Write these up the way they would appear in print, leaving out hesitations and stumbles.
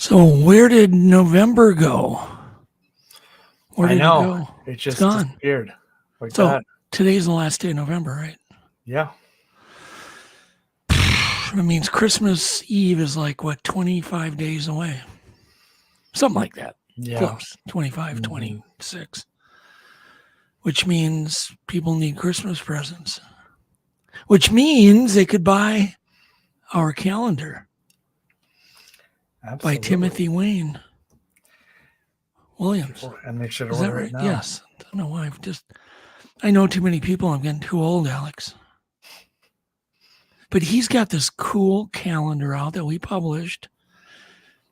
So where did November go? Where did I know. it go? It just gone. disappeared like So that. today's the last day of November, right? Yeah. It means Christmas Eve is like, what, 25 days away? Something like that. Yeah. Close. 25, 26. Which means people need Christmas presents. Which means they could buy our calendar by Absolutely. Timothy Wayne Williams. And they should Is that order right? it now. Yes. I don't know why. I know too many people. I'm getting too old, Alex. But he's got this cool calendar out that we published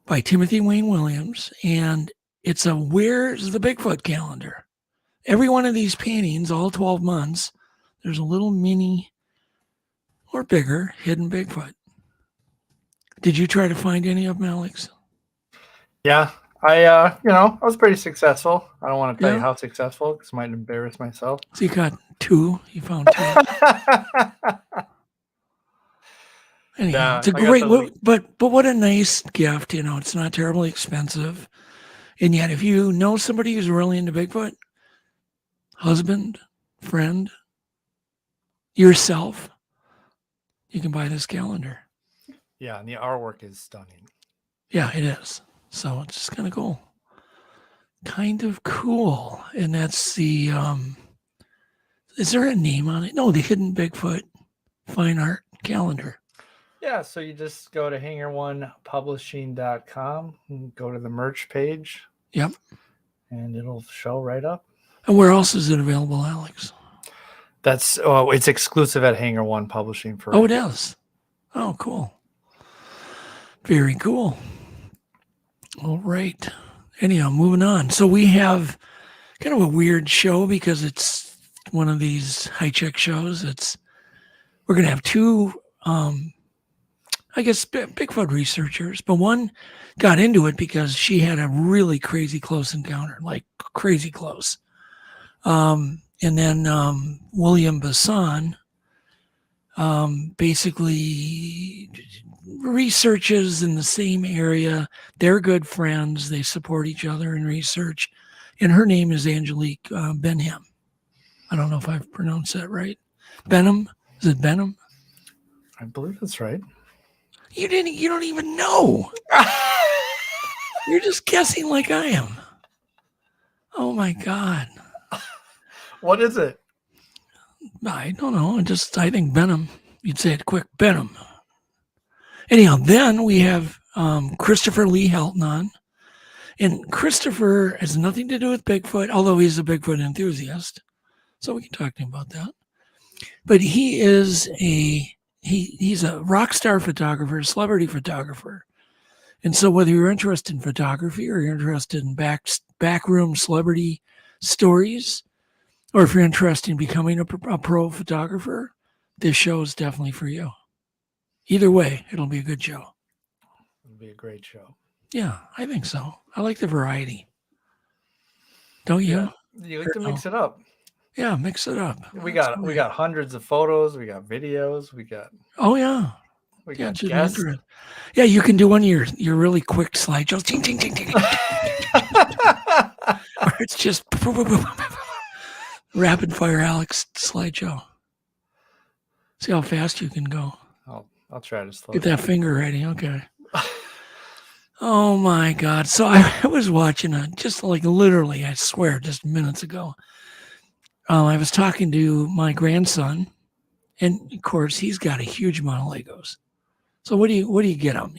by Timothy Wayne Williams, and it's a Where's the Bigfoot calendar. Every one of these paintings, all 12 months, there's a little mini or bigger hidden Bigfoot. Did you try to find any of them, Alex? Yeah. I was pretty successful. I don't want to tell Yeah. you how successful because I might embarrass myself. So you got two. You found two. Anyhow, Yeah, it's a I got great, those but what a nice gift. It's not terribly expensive. And yet, if you know somebody who's really into Bigfoot, husband, friend, yourself, you can buy this calendar. Yeah, and the artwork is stunning. Yeah, it is. So it's just kind of cool. Kind of cool. And that's the, is there a name on it? No, the Hidden Bigfoot Fine Art Calendar. Yeah, so you just go to hangar1publishing.com and go to the merch page. Yep. And it'll show right up. And where else is it available, Alex? It's exclusive at Hangar One Publishing for. Oh, it is. Oh, cool. Very cool. All right. Anyhow, moving on. So we have kind of a weird show because it's one of these high-check shows. We're going to have two, I guess, Bigfoot researchers, but one got into it because she had a really crazy close encounter, like crazy close. And then William Bassan basically researches in the same area. They're good friends. They support each other in research. And her name is Angelique Benham. I don't know if I've pronounced that right. Benham? Is it Benham? I believe that's right. You don't even know. You're just guessing like I am. Oh my God. What is it? I don't know. I think Benham. You'd say it quick, Benham. Anyhow, then we have Christopher Lee Helton on. And Christopher has nothing to do with Bigfoot, although he's a Bigfoot enthusiast. So we can talk to him about that. But he is he's a rock star photographer, celebrity photographer. And so whether you're interested in photography or you're interested in backroom celebrity stories, or if you're interested in becoming a pro photographer, this show is definitely for you. Either way, it'll be a good show. It'll be a great show. Yeah, I think so. I like the variety. Don't you? Yeah, you like to mix it up. Yeah, mix it up. We got hundreds of photos. We got videos. We got. Oh yeah. We got guests. Yeah, you can do one of your really quick slideshows. Ting, ting, ting, ting. Or it's just rapid fire Alex slideshow. See how fast you can go. I'll try to slow Get that finger ready. Okay. Oh my God. So I was watching just like literally, I swear, just minutes ago. I was talking to my grandson, and of course he's got a huge amount of Legos. So what do you get him?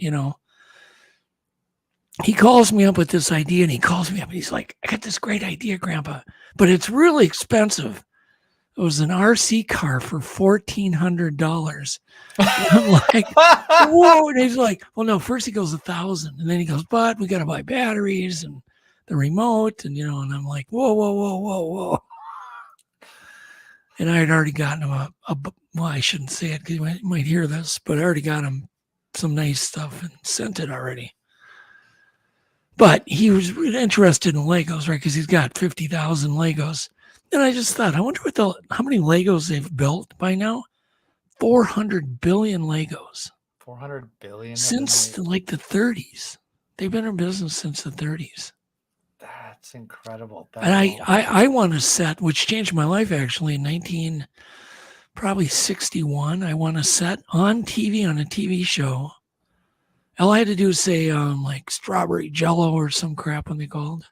He calls me up with this idea, and he calls me up and he's like, I got this great idea, Grandpa, but it's really expensive. It was an RC car for $1,400. I'm like, whoa. And he's like, well, no, first he goes $1,000. And then he goes, but we got to buy batteries and the remote. And, and I'm like, whoa. And I had already gotten him well, I shouldn't say it because you might hear this, but I already got him some nice stuff and sent it already. But he was really interested in Legos, right? Because he's got 50,000 Legos. And I just thought, I wonder how many Legos they've built by now. 400 billion Legos. 400 billion? Since like the 30s. They've been in business since the 30s. That's incredible. And I won a set, which changed my life actually in probably 61. I won a set on TV on a TV show. All I had to do was say like strawberry jello or some crap when they called.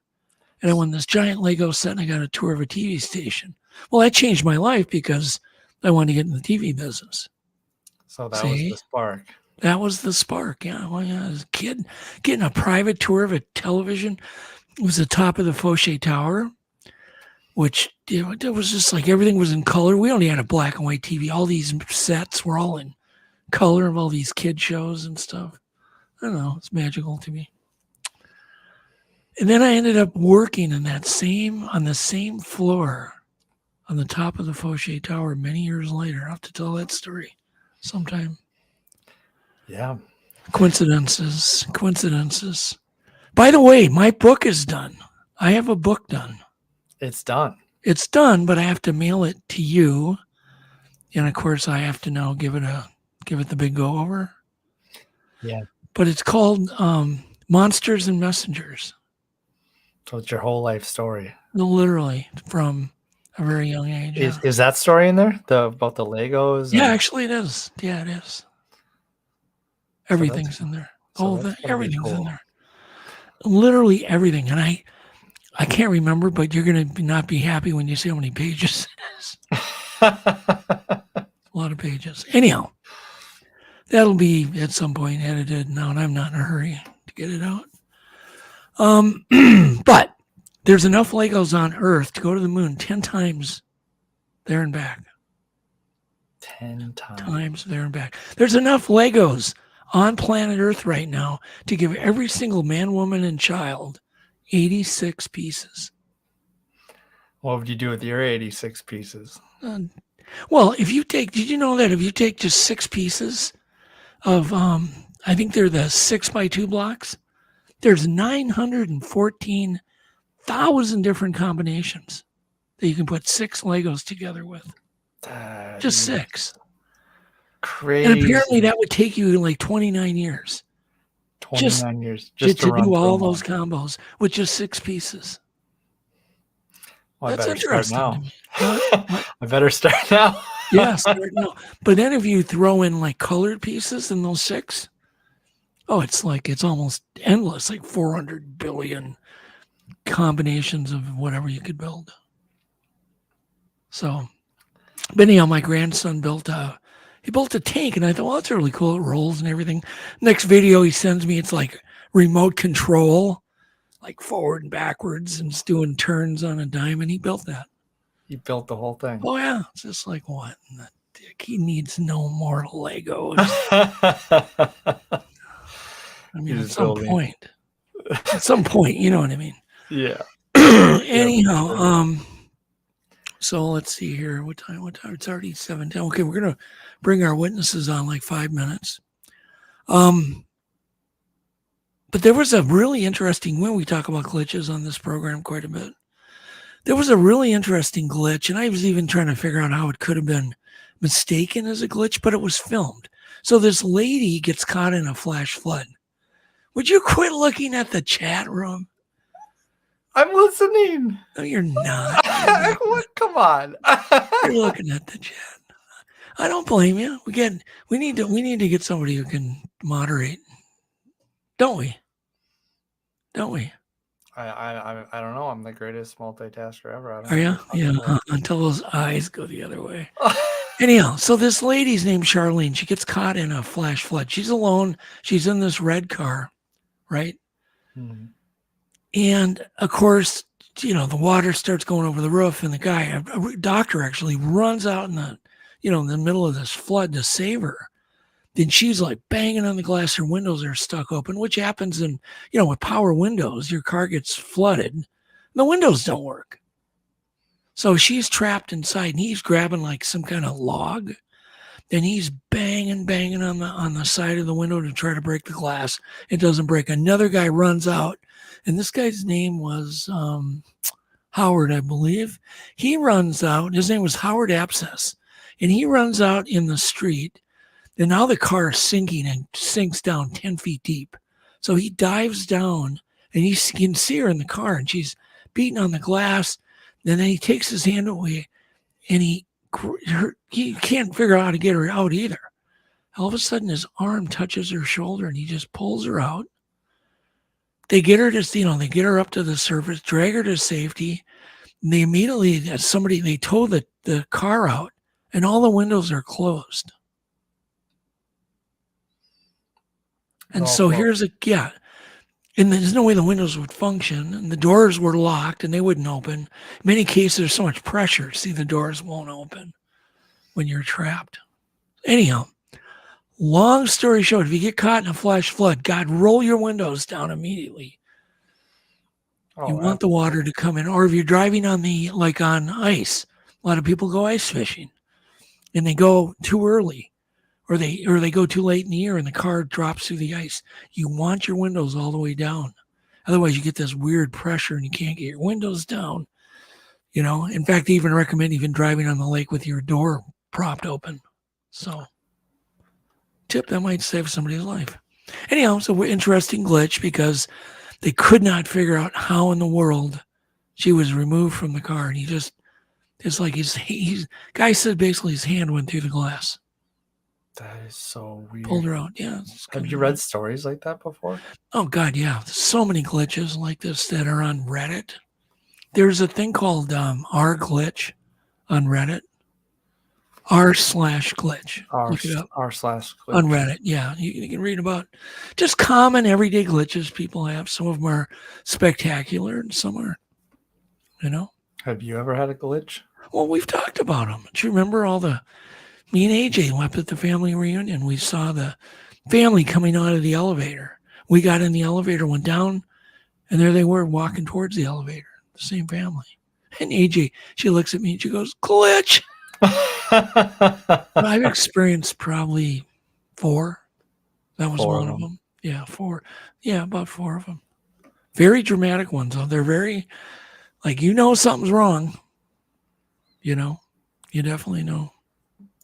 And I won this giant Lego set and I got a tour of a TV station. Well, that changed my life because I wanted to get in the TV business. So that was the spark. That was the spark. Yeah. Well, yeah, as a kid, getting a private tour of a television. It was the top of the Fauché Tower, which it was just like everything was in color. We only had a black and white TV. All these sets were all in color of all these kid shows and stuff. I don't know. It's magical to me. And then I ended up working on the same floor on the top of the Fauché Tower many years later. I'll have to tell that story sometime. Yeah. Coincidences. By the way, my book is done. I have a book done. It's done. It's done, but I have to mail it to you. And of course I have to now give it the big go over. Yeah. But it's called Monsters and Messengers. So it's your whole life story. Literally from a very young age. Is that story in there? About the Legos? Yeah, actually it is. Yeah, it is. Everything's in there. Everything's in there. Literally everything. And I can't remember, but you're going to not be happy when you see how many pages it is. A lot of pages. Anyhow, that'll be at some point edited now, and I'm not in a hurry to get it out. But there's enough Legos on Earth to go to the moon 10 times there and back. 10 times there and back. There's enough Legos on planet Earth right now to give every single man, woman, and child 86 pieces. What would you do with your 86 pieces? Well, did you know that if you take just 6 pieces of, I think they're the 6x2 blocks, there's 914,000 different combinations that you can put 6 Legos together with. Just 6. Crazy. And apparently that would take you like 29 years. 29 years just to do all those combos with just 6 pieces. Well, That's interesting. I better start now. Yeah, start now. But then if you throw in like colored pieces in those 6, it's almost endless, like 400 billion combinations of whatever you could build. So, but anyhow, my grandson built a tank, and I thought, well, that's really cool. It rolls and everything. Next video he sends me, it's like remote control, like forward and backwards, and it's doing turns on a dime, and he built that. He built the whole thing. Oh, yeah. It's just like, what in the dick? He needs no more Legos. I mean, at some point, you know what I mean? Yeah. Anyhow, so let's see here. What time? It's already 7:10. Okay, we're going to bring our witnesses on like 5 minutes. But there was a really interesting, when we talk about glitches on this program quite a bit, there was a really interesting glitch, and I was even trying to figure out how it could have been mistaken as a glitch, but it was filmed. So this lady gets caught in a flash flood. Would you quit looking at the chat room? I'm listening. No, you're not. What? Come on. You're looking at the chat. I don't blame you. We need to get somebody who can moderate. Don't we? I don't know. I'm the greatest multitasker ever. Are you? Yeah. Until those eyes go the other way. Anyhow, so this lady's named Charlene. She gets caught in a flash flood. She's alone. She's in this red car, right? Mm-hmm. And of course, the water starts going over the roof, and the guy, a doctor actually runs out in the middle of this flood to save her. Then she's like banging on the glass. Her windows are stuck open, which happens with power windows. Your car gets flooded. And the windows don't work. So she's trapped inside, and he's grabbing like some kind of log. Then he's banging on the side of the window to try to break the glass. It doesn't break. Another guy runs out, and this guy's name was Howard, I believe. He runs out. His name was Howard Abscess, and he runs out in the street. And now the car is sinking and sinks down 10 feet deep. So he dives down, and he can see her in the car, and she's beating on the glass. And then he takes his hand away, and he can't figure out how to get her out either. All of a sudden, his arm touches her shoulder, and he just pulls her out. They get her to, they get her up to the surface, drag her to safety. And they immediately, they tow the car out, and all the windows are closed. And so here's and there's no way the windows would function, and the doors were locked, and they wouldn't open. In many cases, there's so much pressure. See, the doors won't open when you're trapped. Anyhow, long story short, if you get caught in a flash flood, God, roll your windows down immediately. You want the water to come in. Or if you're driving on ice, a lot of people go ice fishing, and they go too early. Or they go too late in the year and the car drops through the ice. You want your windows all the way down. Otherwise, you get this weird pressure and you can't get your windows down. In fact, they even recommend even driving on the lake with your door propped open. So, tip that might save somebody's life. Anyhow, it's an interesting glitch because they could not figure out how in the world she was removed from the car. And it's like guy said basically his hand went through the glass. That is so weird. Pulled her out. Yeah. Have you read stories like that before? Oh, God, yeah. There's so many glitches like this that are on Reddit. There's a thing called r/glitch on Reddit. r/glitch. Look it up. r/glitch. On Reddit, yeah. You can read about just common everyday glitches people have. Some of them are spectacular and some are, Have you ever had a glitch? Well, we've talked about them. Do you remember me and AJ went up at the family reunion. We saw the family coming out of the elevator. We got in the elevator, went down, and there they were walking towards the elevator, the same family. And AJ, she looks at me and she goes, glitch. I've experienced probably 4. That was one of them. Yeah, 4. Yeah, about 4 of them. Very dramatic ones. They're very, something's wrong. You definitely know.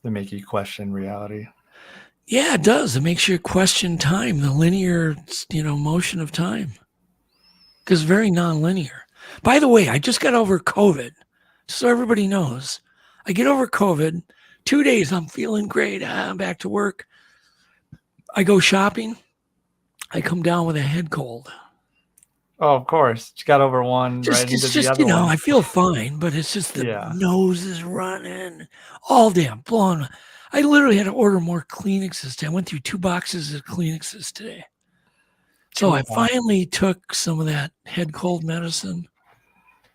They make you question reality. Yeah, it does. It makes you question time, the linear, motion of time. Because it's very nonlinear. By the way, I just got over COVID. So everybody knows. I get over COVID. 2 days, I'm feeling great. I'm back to work. I go shopping. I come down with a head cold. Oh, of course. You got over one right into the other one. I feel fine, but it's just the nose is running all day. I'm blown. I literally had to order more Kleenexes today. I went through 2 boxes of Kleenexes today. So I finally took some of that head cold medicine.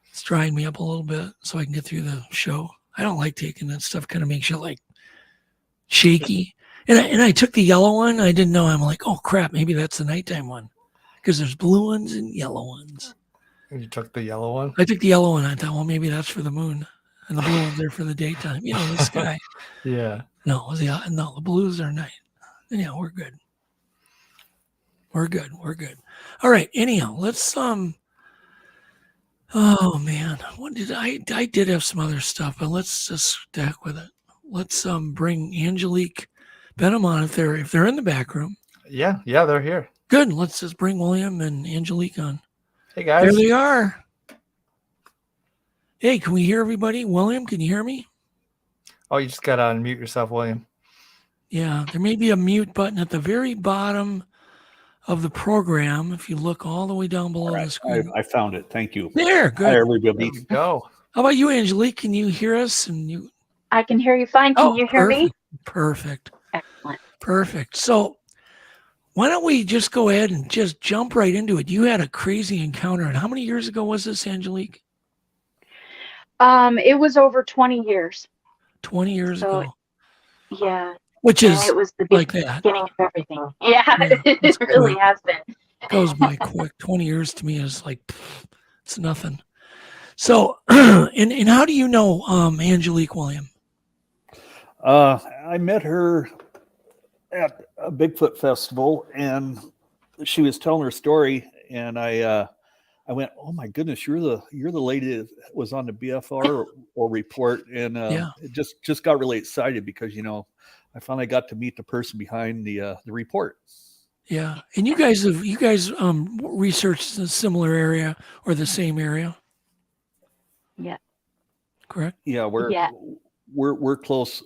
It's drying me up a little bit so I can get through the show. I don't like taking that stuff. Kind of makes you shaky. And I took the yellow one. I didn't know. I'm like, oh crap, maybe that's the nighttime one. Because there's blue ones and yellow ones. And you took the yellow one? I took the yellow one. I thought, well, maybe that's for the moon. And the blue ones are for the daytime. The sky. Yeah. No, the blues are night. Yeah, we're good. We're good. All right. Anyhow, let's oh man, what did I did have some other stuff, but let's just stick with it. Let's bring Angelique Benham on if they're in the back room. Yeah, they're here. Good. Let's just bring William and Angelique on. Hey guys. There they are. Hey, can we hear everybody? William, can you hear me? Oh, you just gotta unmute yourself, William. Yeah, there may be a mute button at the very bottom of the program if you look all the way down below the screen. I found it. Thank you. There, good. Hi, everybody. There we go. How about you, Angelique? Can you hear us? I can hear you fine. Can you hear me? Perfect. Excellent. Perfect. So why don't we just go ahead and just jump right into it? You had a crazy encounter. And how many years ago was this, Angelique? It was over 20 years. 20 years ago. Yeah. Which is it was the like that. beginning of everything. Yeah, it really has been. It goes by quick. 20 years to me is like, it's nothing. So, and how do you know Angelique, William? I met her at a Bigfoot festival, and she was telling her story, and I went, "Oh my goodness, you're the lady that was on the BFR or report," and it just got really excited because I finally got to meet the person behind the report. Yeah. And you guys researched a similar area or the same area, Yeah. correct? Yeah, Yeah. we're close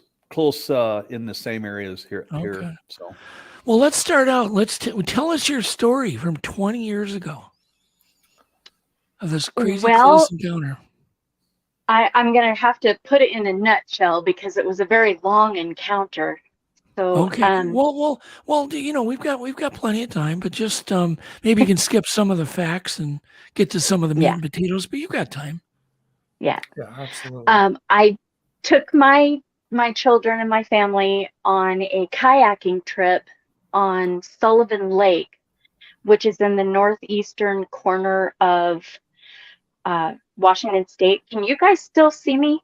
in the same areas here. Okay. So Well, let's start out. Tell us your story from 20 years ago of this crazy close Well, encounter. I'm going to have to put it in a nutshell because it was a very long encounter. So, Okay. Well. We've got plenty of time, but just maybe you can skip some of the facts and get to some of the meat yeah, and potatoes. But you got time. yeah. Yeah, absolutely. I took my children and my family on a kayaking trip on Sullivan Lake, which is in the northeastern corner of Washington State. Can you guys still see me?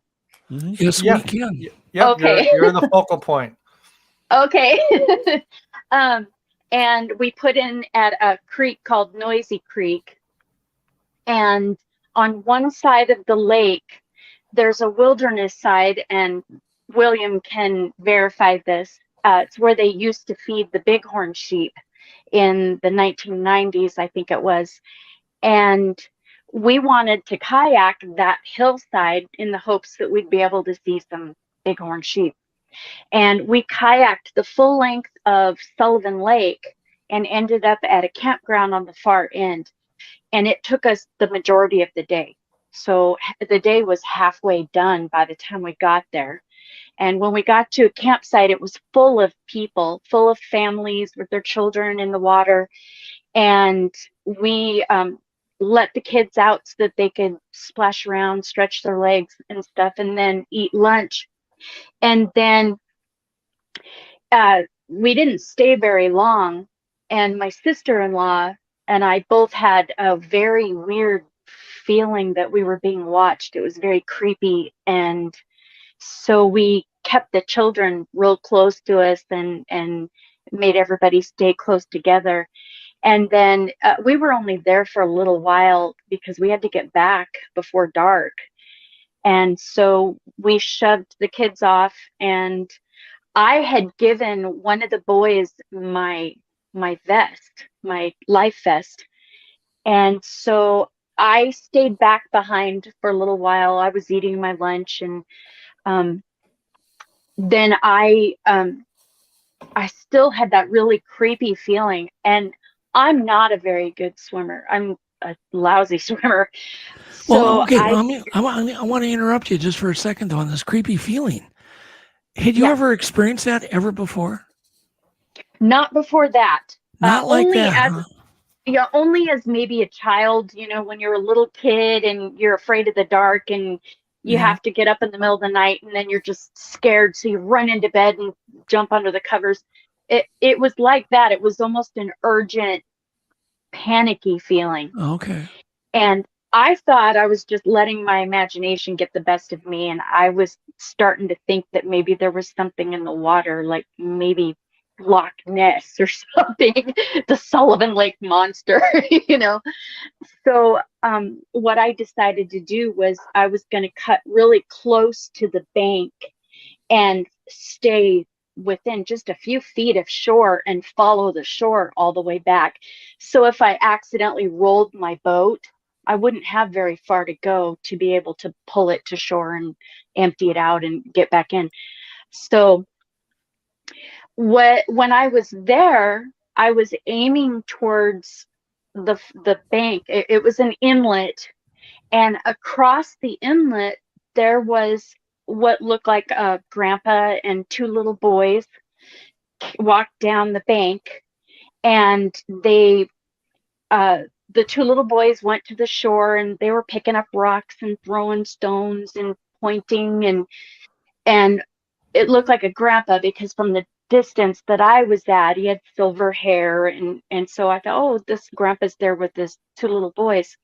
Yes, Yeah. we can. Yep, Okay. you're the focal point. Okay. And we put in at a creek called Noisy Creek. And on one side of the lake, there's a wilderness side, and William can verify this. It's where they used to feed the bighorn sheep in the 1990s, I think it was. And we wanted to kayak that hillside in the hopes that we'd be able to see some bighorn sheep. And we kayaked the full length of Sullivan Lake and ended up at a campground on the far end. And it took us the majority of the day. So the day was halfway done by the time we got there. And when we got to a campsite, it was full of people, full of families with their children in the water. And we let the kids out so that they could splash around, stretch their legs and stuff, and then eat lunch. And then we didn't stay very long. And my sister-in-law and I both had a very weird feeling that we were being watched. It was very creepy. And so we kept the children real close to us and made everybody stay close together. And then we were only there for a little while because we had to get back before dark. And so we shoved the kids off, and I had given one of the boys my vest, my life vest. And so I stayed back behind for a little while. I was eating my lunch, and um, then I still had that really creepy feeling. And I'm not a very good swimmer. I'm a lousy swimmer. Well, So okay. I want to interrupt you just for a second, though, on this creepy feeling. Had you yeah, ever experienced that ever before? not before that. Not like Only that, as huh? Yeah, only as maybe a child, when you're a little kid and you're afraid of the dark and you Yeah. have to get up in the middle of the night and then you're just scared, so you run into bed and jump under the covers. It was like that. It was almost an urgent, panicky feeling. Okay. And I thought I was just letting my imagination get the best of me, and I was starting to think that maybe there was something in the water, like maybe Loch Ness or something, the Sullivan Lake monster, you know. So what I decided to do was I was going to cut really close to the bank and stay within just a few feet of shore and follow the shore all the way back. So if I accidentally rolled my boat, I wouldn't have very far to go to be able to pull it to shore and empty it out and get back in. So when I was there, I was aiming towards the bank. It was an inlet, and across the inlet there was what looked like a grandpa and two little boys walked down the bank, and the two little boys went to the shore and they were picking up rocks and throwing stones and pointing, and it looked like a grandpa because from the distance that I was at, he had silver hair, and so I thought, oh, this grandpa's there with his two little boys.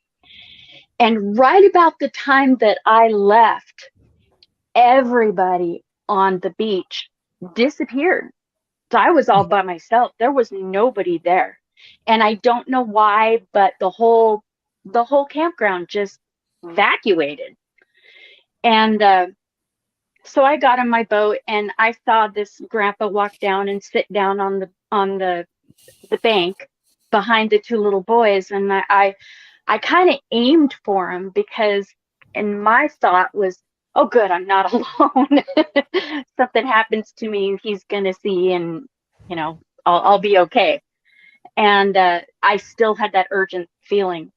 And right about the time that I left, everybody on the beach disappeared. So I was all by myself. There was nobody there. And I don't know why, but the whole campground just evacuated. And so I got on my boat and I saw this grandpa walk down and sit down on the the bank behind the two little boys, and I kind of aimed for him because, and my thought was, oh, good, I'm not alone. Something happens to me, he's gonna see, and I'll be okay. And I still had that urgent feeling.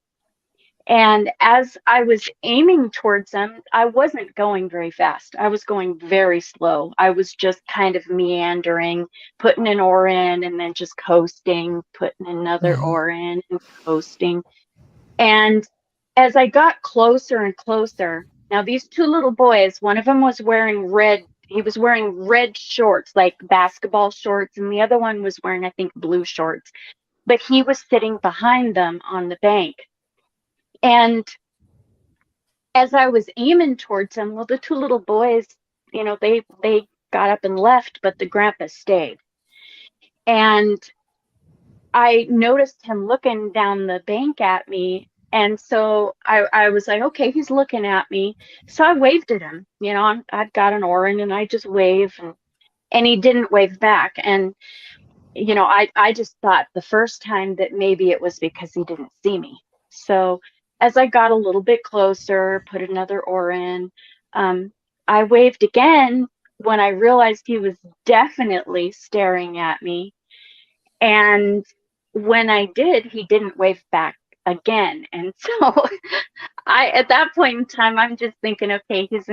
And as I was aiming towards them, I wasn't going very fast. I was going very slow. I was just kind of meandering, putting an oar in and then just coasting, putting another Mhm. oar in and coasting. And as I got closer and closer, now these two little boys, one of them was wearing red. He was wearing red shorts, like basketball shorts, and the other one was wearing, I think, blue shorts. But he was sitting behind them on the bank. And as I was aiming towards him, well, the two little boys, they got up and left, but the grandpa stayed. And I noticed him looking down the bank at me. And so I was like, okay, he's looking at me. So I waved at him. I've got an oar in, and I just wave, and he didn't wave back. And I just thought the first time that maybe it was because he didn't see me. So as I got a little bit closer, put another oar in, I waved again when I realized he was definitely staring at me. And when I did, he didn't wave back again. And so at that point in time, I'm just thinking, okay, he's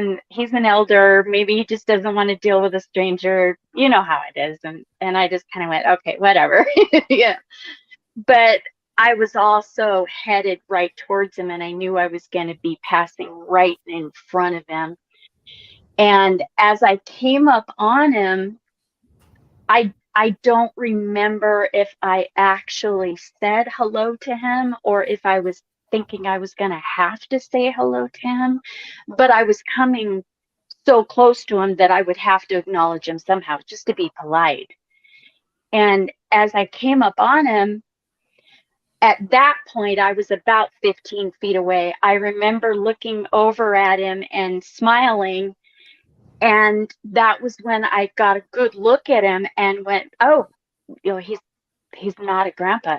an elder. Maybe he just doesn't want to deal with a stranger. You know how it is. And I just kind of went, okay, whatever. Yeah. But I was also headed right towards him, and I knew I was going to be passing right in front of him. And as I came up on him, I don't remember if I actually said hello to him or if I was thinking I was going to have to say hello to him, but I was coming so close to him that I would have to acknowledge him somehow just to be polite. And as I came up on him, at that point, I was about 15 feet away. I remember looking over at him and smiling. And that was when I got a good look at him and went, oh, he's not a grandpa.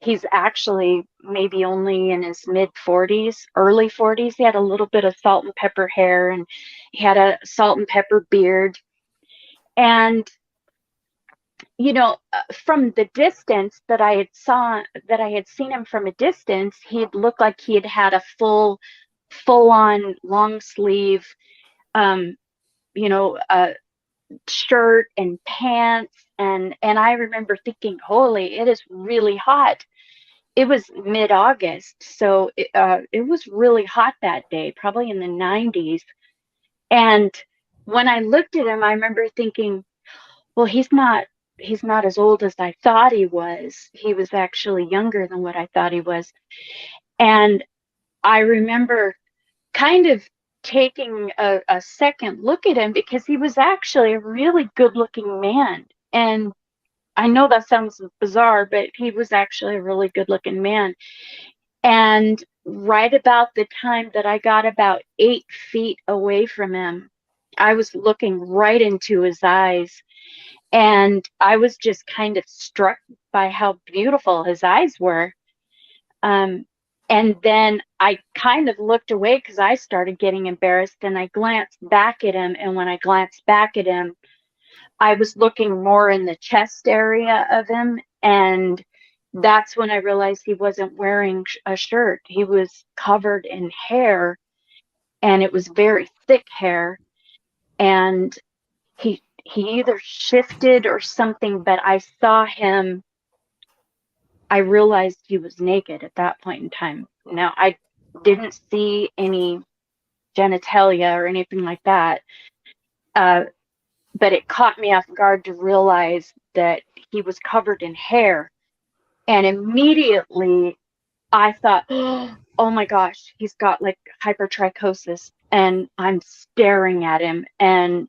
He's actually maybe only in his mid 40s, early 40s. He had a little bit of salt and pepper hair, and he had a salt and pepper beard. And from the distance that I had seen him from a distance, he'd looked like he had a full on long sleeve shirt and pants, and I remember thinking, holy, it is really hot. It was mid-August, so it was really hot that day, probably in the 90s. And when I looked at him, I remember thinking, well, he's not as old as I thought he was. He was actually younger than what I thought he was. And I remember kind of taking a second look at him because he was actually a really good looking man. And I know that sounds bizarre, but he was actually a really good looking man. And right about the time that I got about 8 feet away from him, I was looking right into his eyes. And I was just kind of struck by how beautiful his eyes were. And then I kind of looked away because I started getting embarrassed, and I glanced back at him. And when I glanced back at him, I was looking more in the chest area of him. And that's when I realized he wasn't wearing a shirt. He was covered in hair, and it was very thick hair. And he either shifted or something, but I saw him. I realized he was naked at that point in time. Now, I didn't see any genitalia or anything like that, but it caught me off guard to realize that he was covered in hair. And immediately I thought, oh my gosh, he's got like hypertrichosis. And I'm staring at him, and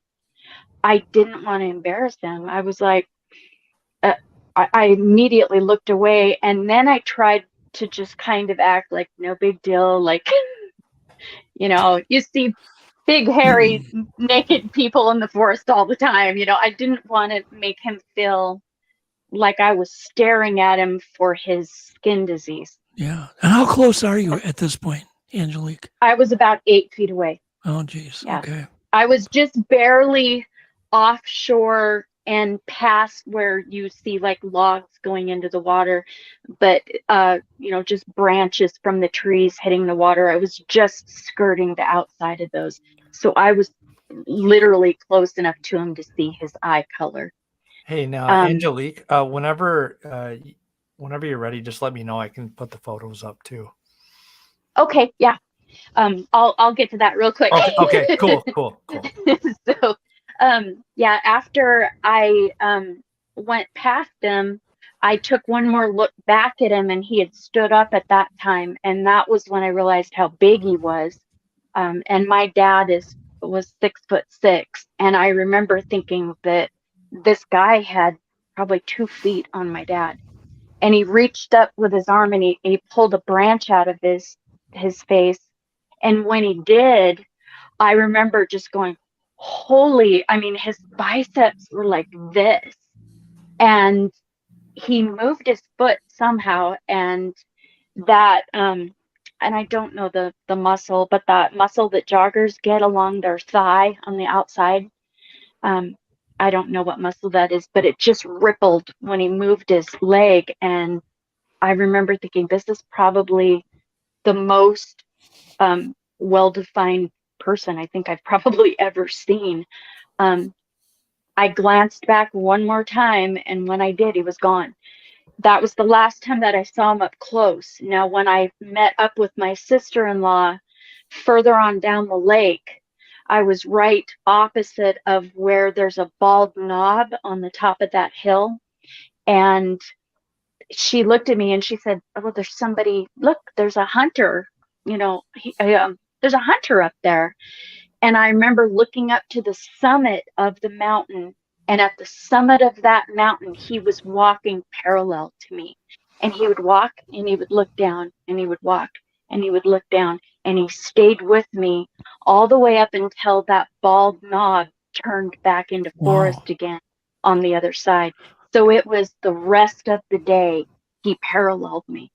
I didn't want to embarrass him. I was like, I immediately looked away, and then I tried to just kind of act like no big deal. Like, you see big, hairy, naked people in the forest all the time. I didn't want to make him feel like I was staring at him for his skin disease. Yeah. And how close are you at this point, Angelique? I was about 8 feet away. Oh, geez. Yeah. Okay. I was just barely offshore and past where you see like logs going into the water, but just branches from the trees hitting the water. I was just skirting the outside of those. So I was literally close enough to him to see his eye color. Hey, now, Angelique, whenever you're ready, just let me know. I can put the photos up too. Okay, yeah. I'll get to that real quick. Okay, cool. So, after I went past him, I took one more look back at him, and he had stood up at that time, and that was when I realized how big he was. And my dad was 6'6", and I remember thinking that this guy had probably 2 feet on my dad, and he reached up with his arm and he pulled a branch out of his face. And when he did, I remember just going, holy, I mean, his biceps were like this. And he moved his foot somehow, and that, and I don't know the muscle, but that muscle that joggers get along their thigh on the outside, I don't know what muscle that is, but it just rippled when he moved his leg. And I remember thinking, this is probably the most well-defined person I think I've probably ever seen. I glanced back one more time, and when I did, he was gone. That was the last time that I saw him up close. Now, when I met up with my sister-in-law further on down the lake, I was right opposite of where there's a bald knob on the top of that hill. And she looked at me and she said, oh, there's somebody, look, there's a hunter, there's a hunter up there. And I remember looking up to the summit of the mountain, and at the summit of that mountain, he was walking parallel to me. And he would walk and he would look down, and he would walk and he would look down, and he stayed with me all the way up until that bald knob turned back into forest again on the other side. So it was the rest of the day he paralleled me.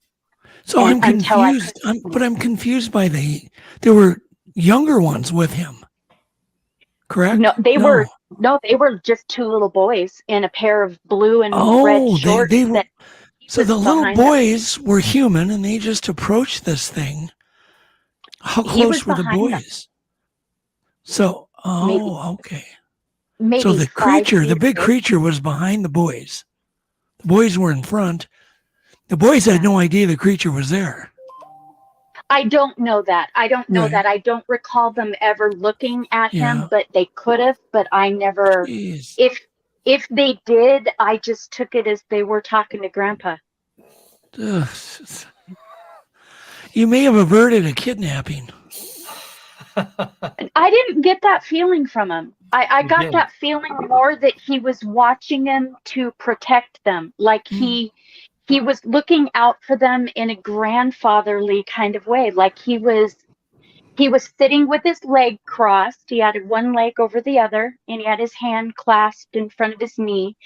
So I'm confused. I'm confused by there were younger ones with him, correct? No, they were just 2 little boys in a pair of blue and red shorts. So the little boys were human, and they just approached this thing. How close were the boys? So, okay. Maybe so the big creature was behind the boys. The boys were in front. The boys had no idea the creature was there. I don't know that. I don't recall them ever looking at him, but they could have, but I never. Jeez. If they did, I just took it as they were talking to Grandpa. Ugh. You may have averted a kidnapping. I didn't get that feeling from him. I got that feeling more that he was watching them to protect them. Like he was looking out for them in a grandfatherly kind of way. Like he was sitting with his leg crossed. He had one leg over the other, and he had his hand clasped in front of his knee.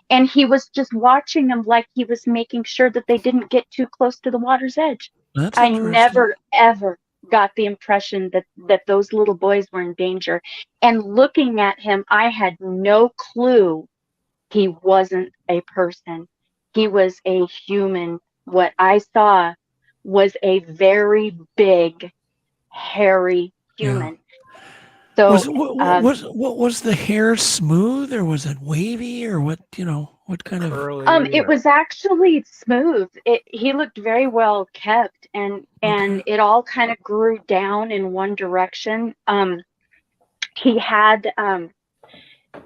And he was just watching them like he was making sure that they didn't get too close to the water's edge. I never, ever got the impression that those little boys were in danger. And looking at him, I had no clue he wasn't a person. He was a human. What I saw was a very big, hairy human. So was the hair smooth, or was it wavy, or what? What kind of curly? It was actually smooth. He looked very well kept, and it all kind of grew down in one direction. He had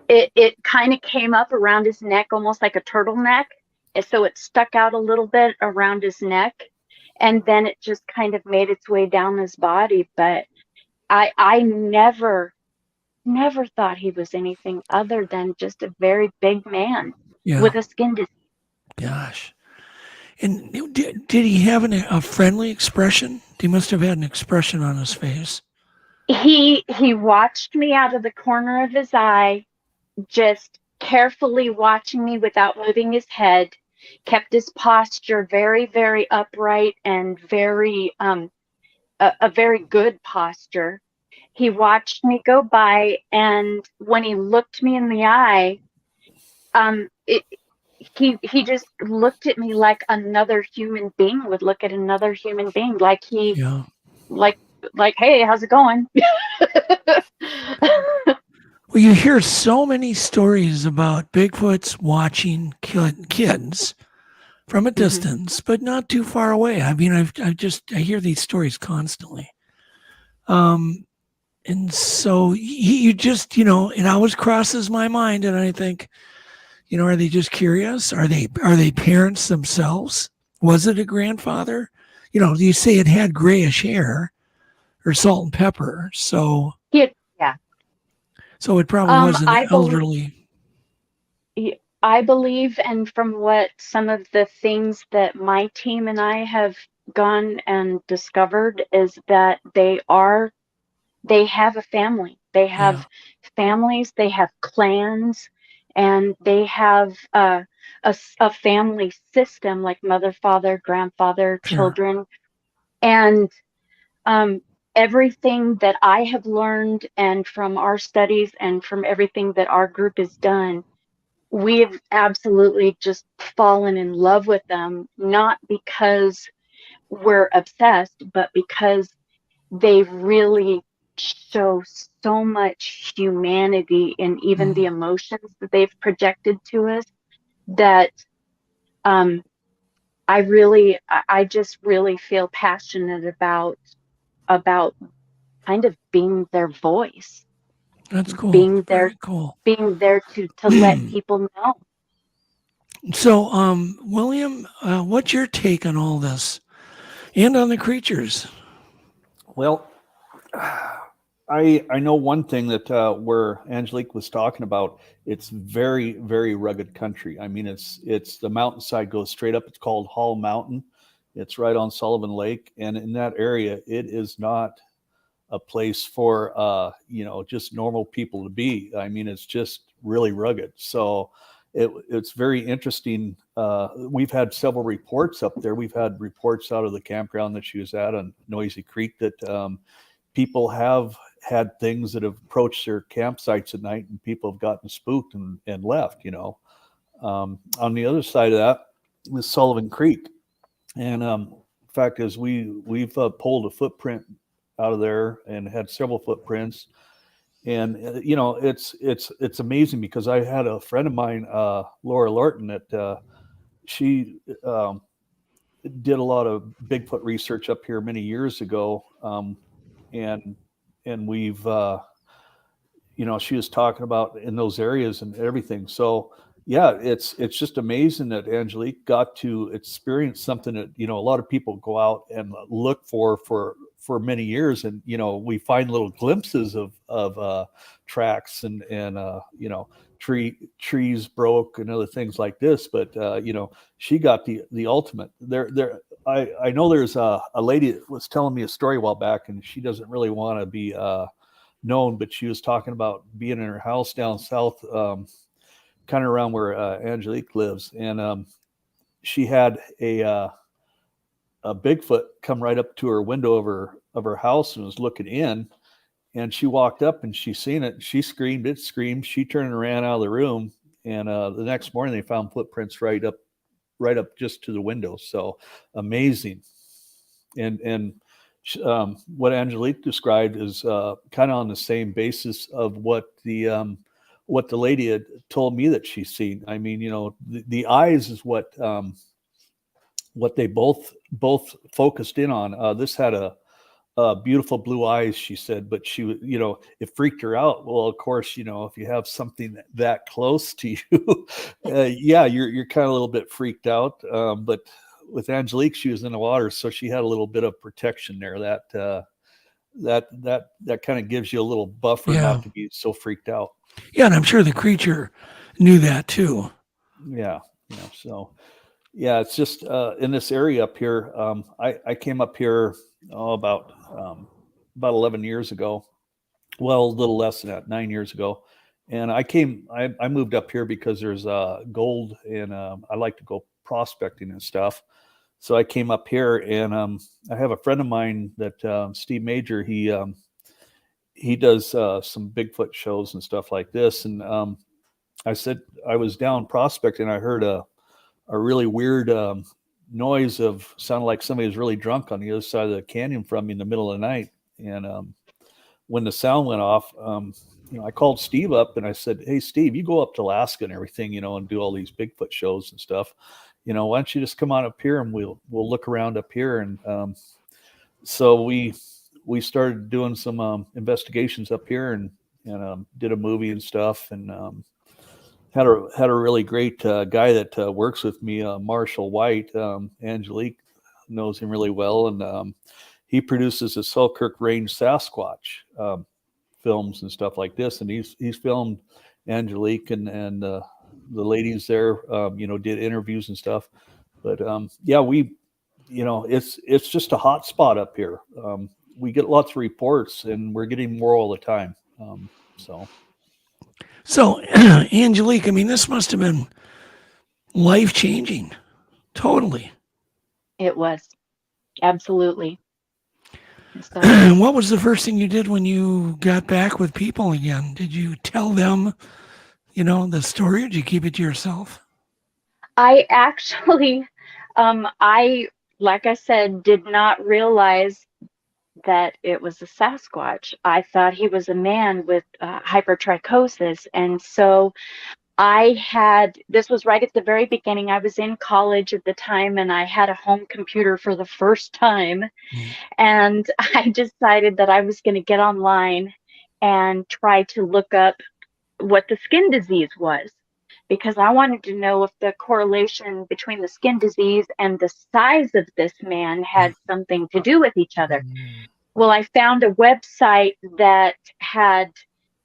it kind of came up around his neck, almost like a turtleneck, and so it stuck out a little bit around his neck, and then it just kind of made its way down his body. But I never thought he was anything other than just a very big man with a skin disease. Gosh. And did he have a friendly expression? He must have had an expression on his face. He watched me out of the corner of his eye, just carefully watching me without moving his head, kept his posture very, very upright and very, a very good posture. He watched me go by, and when he looked me in the eye, he just looked at me like another human being would look at another human being, like Yeah. like, hey, how's it going? Well, you hear so many stories about Bigfoots watching kids from a distance, but not too far away. I mean, I hear these stories constantly. And so you just, it always crosses my mind, and I think, are they just curious? Are they parents themselves? Was it a grandfather? You say it had grayish hair or salt and pepper, so Yeah. so it probably was an I elderly. I believe, and from what some of the things that my team and I have gone and discovered, is that they have a family. They have families, they have clans, and they have a family system, like mother, father, grandfather, Sure. children. And everything that I have learned, and from our studies and from everything that our group has done, we've absolutely just fallen in love with them, not because we're obsessed, but because they really show so much humanity in even the emotions that they've projected to us, that I just really feel passionate about kind of being their voice, That's cool. being Very cool. to let people know. So, William, what's your take on all this and on the creatures? Well, I know one thing that where Angelique was talking about. It's very, very rugged country. I mean, it's the mountainside goes straight up. It's called Hall Mountain. It's right on Sullivan Lake, and in that area, it is not a place for just normal people to be. I mean, it's just really rugged. So it's very interesting. We've had several reports up there. We've had reports out of the campground that she was at on Noisy Creek that people have had things that have approached their campsites at night, and people have gotten spooked and left. On the other side of that is Sullivan Creek, and the fact is we've pulled a footprint out of there and had several footprints. And it's amazing, because I had a friend of mine, Laura Lorton, that she did a lot of Bigfoot research up here many years ago, and we've she was talking about in those areas and everything. So yeah, it's just amazing that Angelique got to experience something that a lot of people go out and look for many years, and we find little glimpses of tracks and trees broke and other things like this, but she got the ultimate. I know there's a lady that was telling me a story a while back, and she doesn't really want to be known, but she was talking about being in her house down south, kind of around where Angelique lives, and she had a Bigfoot come right up to her window of her house and was looking in, and she walked up and she seen it. She screamed, it screamed. She turned and ran out of the room, and the next morning they found footprints right up just to the window. So amazing. And what Angelique described is kind of on the same basis of what the lady had told me that she's seen. I mean, the eyes is what they both focused in on. This had a beautiful blue eyes, she said, but she, it freaked her out. Well, of course, if you have something that close to you, yeah, you're kind of a little bit freaked out. But with Angelique, she was in the water, so she had a little bit of protection there. That kind of gives you a little buffer not to be so freaked out. Yeah, and I'm sure the creature knew that too. Yeah. So yeah, it's just in this area up here. I came up here about 11 years ago. Well, a little less than that, 9 years ago. And I moved up here because there's gold, and I like to go prospecting and stuff. So I came up here, and I have a friend of mine that Steve Major. He does some Bigfoot shows and stuff like this. And I said I was down prospecting. I heard a really weird noise of sounded like somebody was really drunk on the other side of the canyon from me in the middle of the night. And when the sound went off, I called Steve up and I said, "Hey, Steve, you go up to Alaska and everything, and do all these Bigfoot shows and stuff. Why don't you just come on up here and we'll look around up here." And so we started doing some investigations up here and did a movie and stuff, and had a really great guy that works with me, Marshall White. Angelique knows him really well, and he produces the Selkirk Range Sasquatch films and stuff like this. And he's filmed Angelique and the ladies there, did interviews and stuff. But yeah, it's just a hot spot up here. We get lots of reports, and we're getting more all the time. So, Angelique, I mean, this must have been life-changing. Totally. It was. Absolutely. So, What was the first thing you did when you got back with people again? Did you tell them, the story, or did you keep it to yourself? I actually, like I said, did not realize that it was a Sasquatch. I thought he was a man with hypertrichosis. And so this was right at the very beginning. I was in college at the time, and I had a home computer for the first time. And I decided that I was going to get online and try to look up what the skin disease was, because I wanted to know if the correlation between the skin disease and the size of this man had something to do with each other. Well, I found a website that had,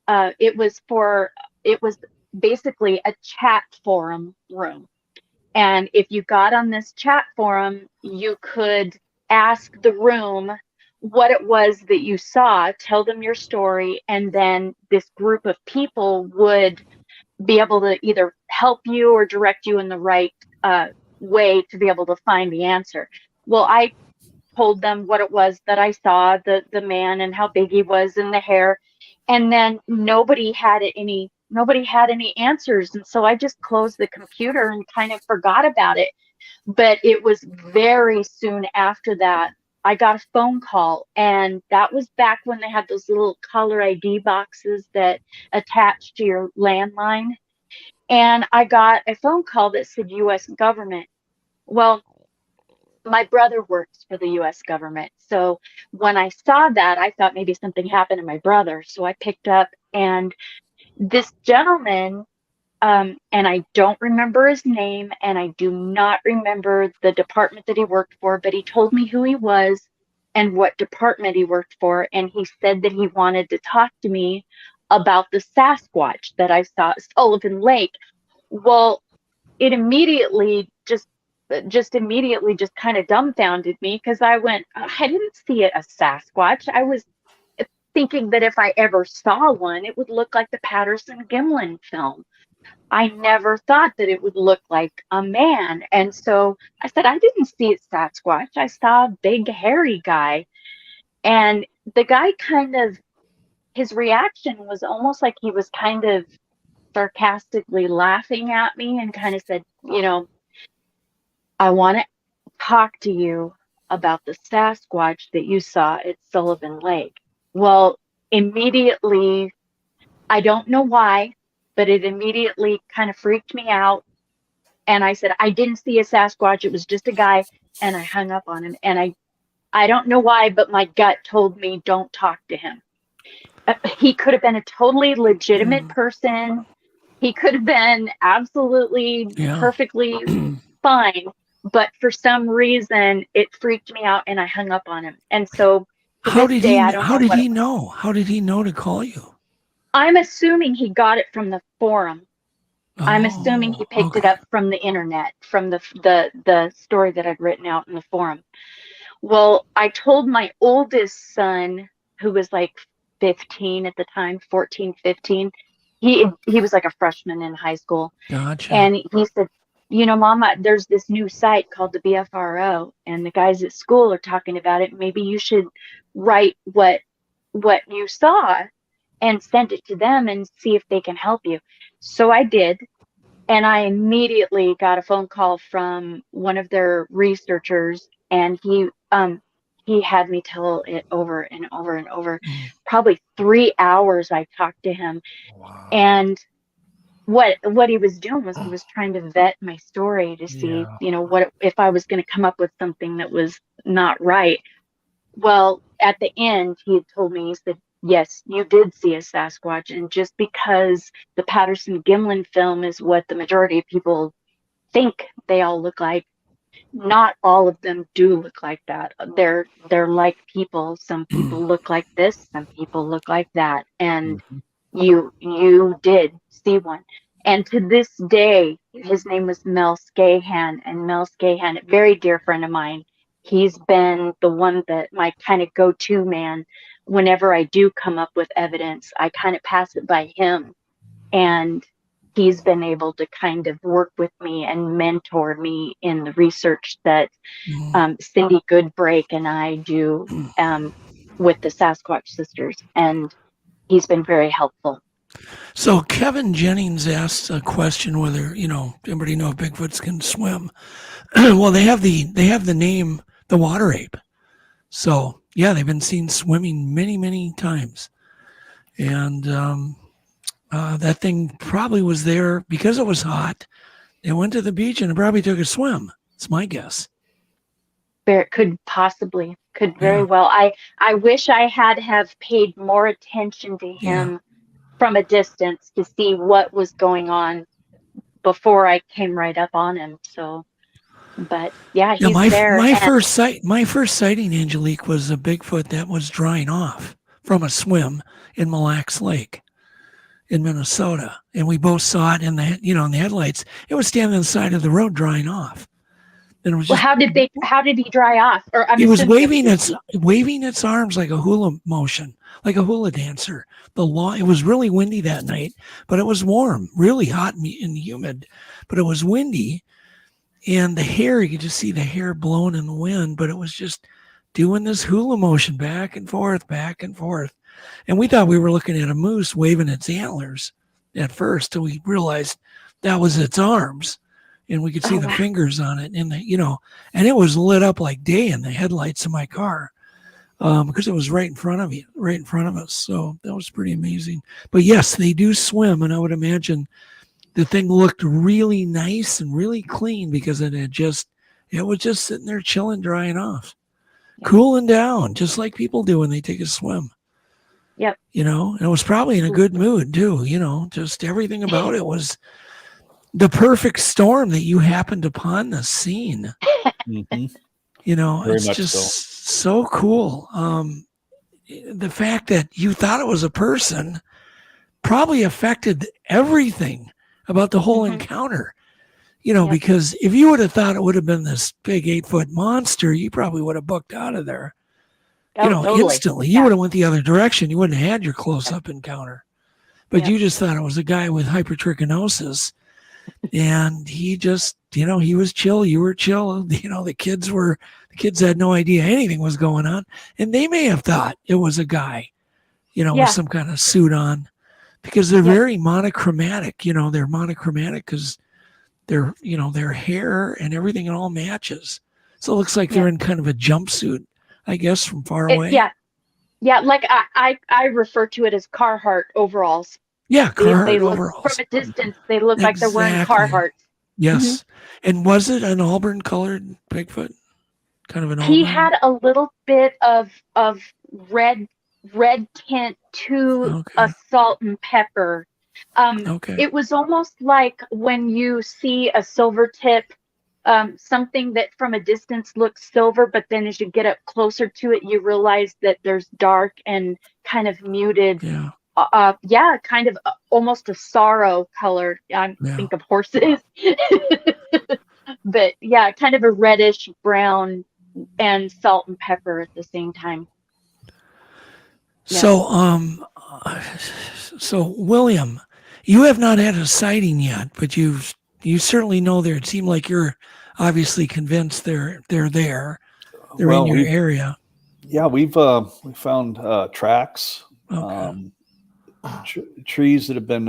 it was basically a chat forum room. And if you got on this chat forum, you could ask the room what it was that you saw, tell them your story, and then this group of people would be able to either help you or direct you in the right way to be able to find the answer. Well, I told them what it was that I saw, the man and how big he was and the hair, and then nobody had any answers. And so I just closed the computer and kind of forgot about it. But it was very soon after that I got a phone call, and that was back when they had those little caller ID boxes that attached to your landline. And I got a phone call that said U.S. government. Well, my brother works for the U.S. government. So when I saw that, I thought maybe something happened to my brother. So I picked up, and this gentleman, and I don't remember his name, and I do not remember the department that he worked for, but he told me who he was and what department he worked for. And he said that he wanted to talk to me about the Sasquatch that I saw at Sullivan Lake. Well, it immediately just kind of dumbfounded me, because I went, I didn't see a Sasquatch. I was thinking that if I ever saw one, it would look like the Patterson-Gimlin film. I never thought that it would look like a man. And so I said, I didn't see a Sasquatch. I saw a big, hairy guy. And the guy his reaction was almost like he was kind of sarcastically laughing at me, and kind of said, I want to talk to you about the Sasquatch that you saw at Sullivan Lake. Well, immediately, I don't know why, but it immediately kind of freaked me out. And I said, I didn't see a Sasquatch. It was just a guy. And I hung up on him. And I don't know why, but my gut told me, don't talk to him. He could have been a totally legitimate person. He could have been absolutely perfectly fine. But for some reason, it freaked me out, and I hung up on him. And so, how did he know? How did he know to call you? I'm assuming he got it from the forum. I'm assuming he picked it up from the internet, from the story that I'd written out in the forum. Well, I told my oldest son, who was like 15 at the time, 14, 15, he was like a freshman in high school. Gotcha. And he said, Mama, there's this new site called the BFRO, and the guys at school are talking about it. Maybe you should write what you saw and send it to them and see if they can help you. So I did. And I immediately got a phone call from one of their researchers, and he had me tell it over and over and over. Probably 3 hours I talked to him. Wow. And what he was doing was he was trying to vet my story to see, what if I was going to come up with something that was not right. Well, at the end, he had told me, he said, yes, you did see a Sasquatch. And just because the Patterson-Gimlin film is what the majority of people think they all look like, not all of them do look like that. They're like people. Some people look like this, some people look like that. And you did see one. And to this day, his name was Mel Scahan, and Mel Scahan, a very dear friend of mine, he's been the one that my kind of go-to man. Whenever I do come up with evidence, I kind of pass it by him. And he's been able to kind of work with me and mentor me in the research that Cindy Goodbrake and I do with the Sasquatch sisters. And he's been very helpful. So Kevin Jennings asked a question whether, everybody know if Bigfoots can swim. Well, they have the name, the water ape. So yeah, they've been seen swimming many, many times. And that thing probably was there because it was hot. They went to the beach and it probably took a swim. It's my guess. Could very well. I wish I have paid more attention to him from a distance to see what was going on before I came right up on him. So, but yeah, he's there. My first sighting, Angelique, was a Bigfoot that was drying off from a swim in Mille Lacs Lake in Minnesota, and we both saw it in the in the headlights. It was standing on the side of the road drying off. And it was just, how did he dry off? Or it was waving its arms like a hula motion, like a hula dancer. It was really windy that night, but it was warm, really hot and humid, but it was windy. And the hair, you could just see the hair blowing in the wind, but it was just doing this hula motion back and forth, back and forth. And we thought we were looking at a moose waving its antlers at first till we realized that was its arms. And we could see the fingers on it, and and it was lit up like day in the headlights of my car, because it was right in front of us. So that was pretty amazing. But yes, they do swim, and I would imagine the thing looked really nice and really clean because it was just sitting there chilling, drying off, cooling down, just like people do when they take a swim. Yep. And it was probably in a good mood too. Just everything about it was the perfect storm that you happened upon the scene. It's just so cool. The fact that you thought it was a person probably affected everything about the whole encounter. Because if you would have thought it would have been this big 8-foot monster, you probably would have booked out of there. Totally. Instantly. You would have went the other direction. You wouldn't have had your close-up encounter. But you just thought it was a guy with hypertrichinosis. And he just, he was chill. You were chill. The kids had no idea anything was going on. And they may have thought it was a guy, with some kind of suit on, because they're very monochromatic. They're monochromatic because their hair and everything, it all matches. So it looks like they're in kind of a jumpsuit, I guess, from far away. Yeah. Like I refer to it as Carhartt overalls. Yeah, Carhartt look, overalls. from a distance, they look like they're wearing Carhartt. Yes. And was it an auburn-colored Bigfoot? Kind of an auburn? He had a little bit of red tint to a salt and pepper. It was almost like when you see a silver tip, something that from a distance looks silver, but then as you get up closer to it, you realize that there's dark and kind of muted. Kind of almost a sorrow color. I think of horses, but kind of a reddish brown and salt and pepper at the same time. So, so William, You have not had a sighting yet, but you certainly know there. It seemed like you're obviously convinced they're there. They're in your area. Yeah, we found tracks, Okay. trees that have been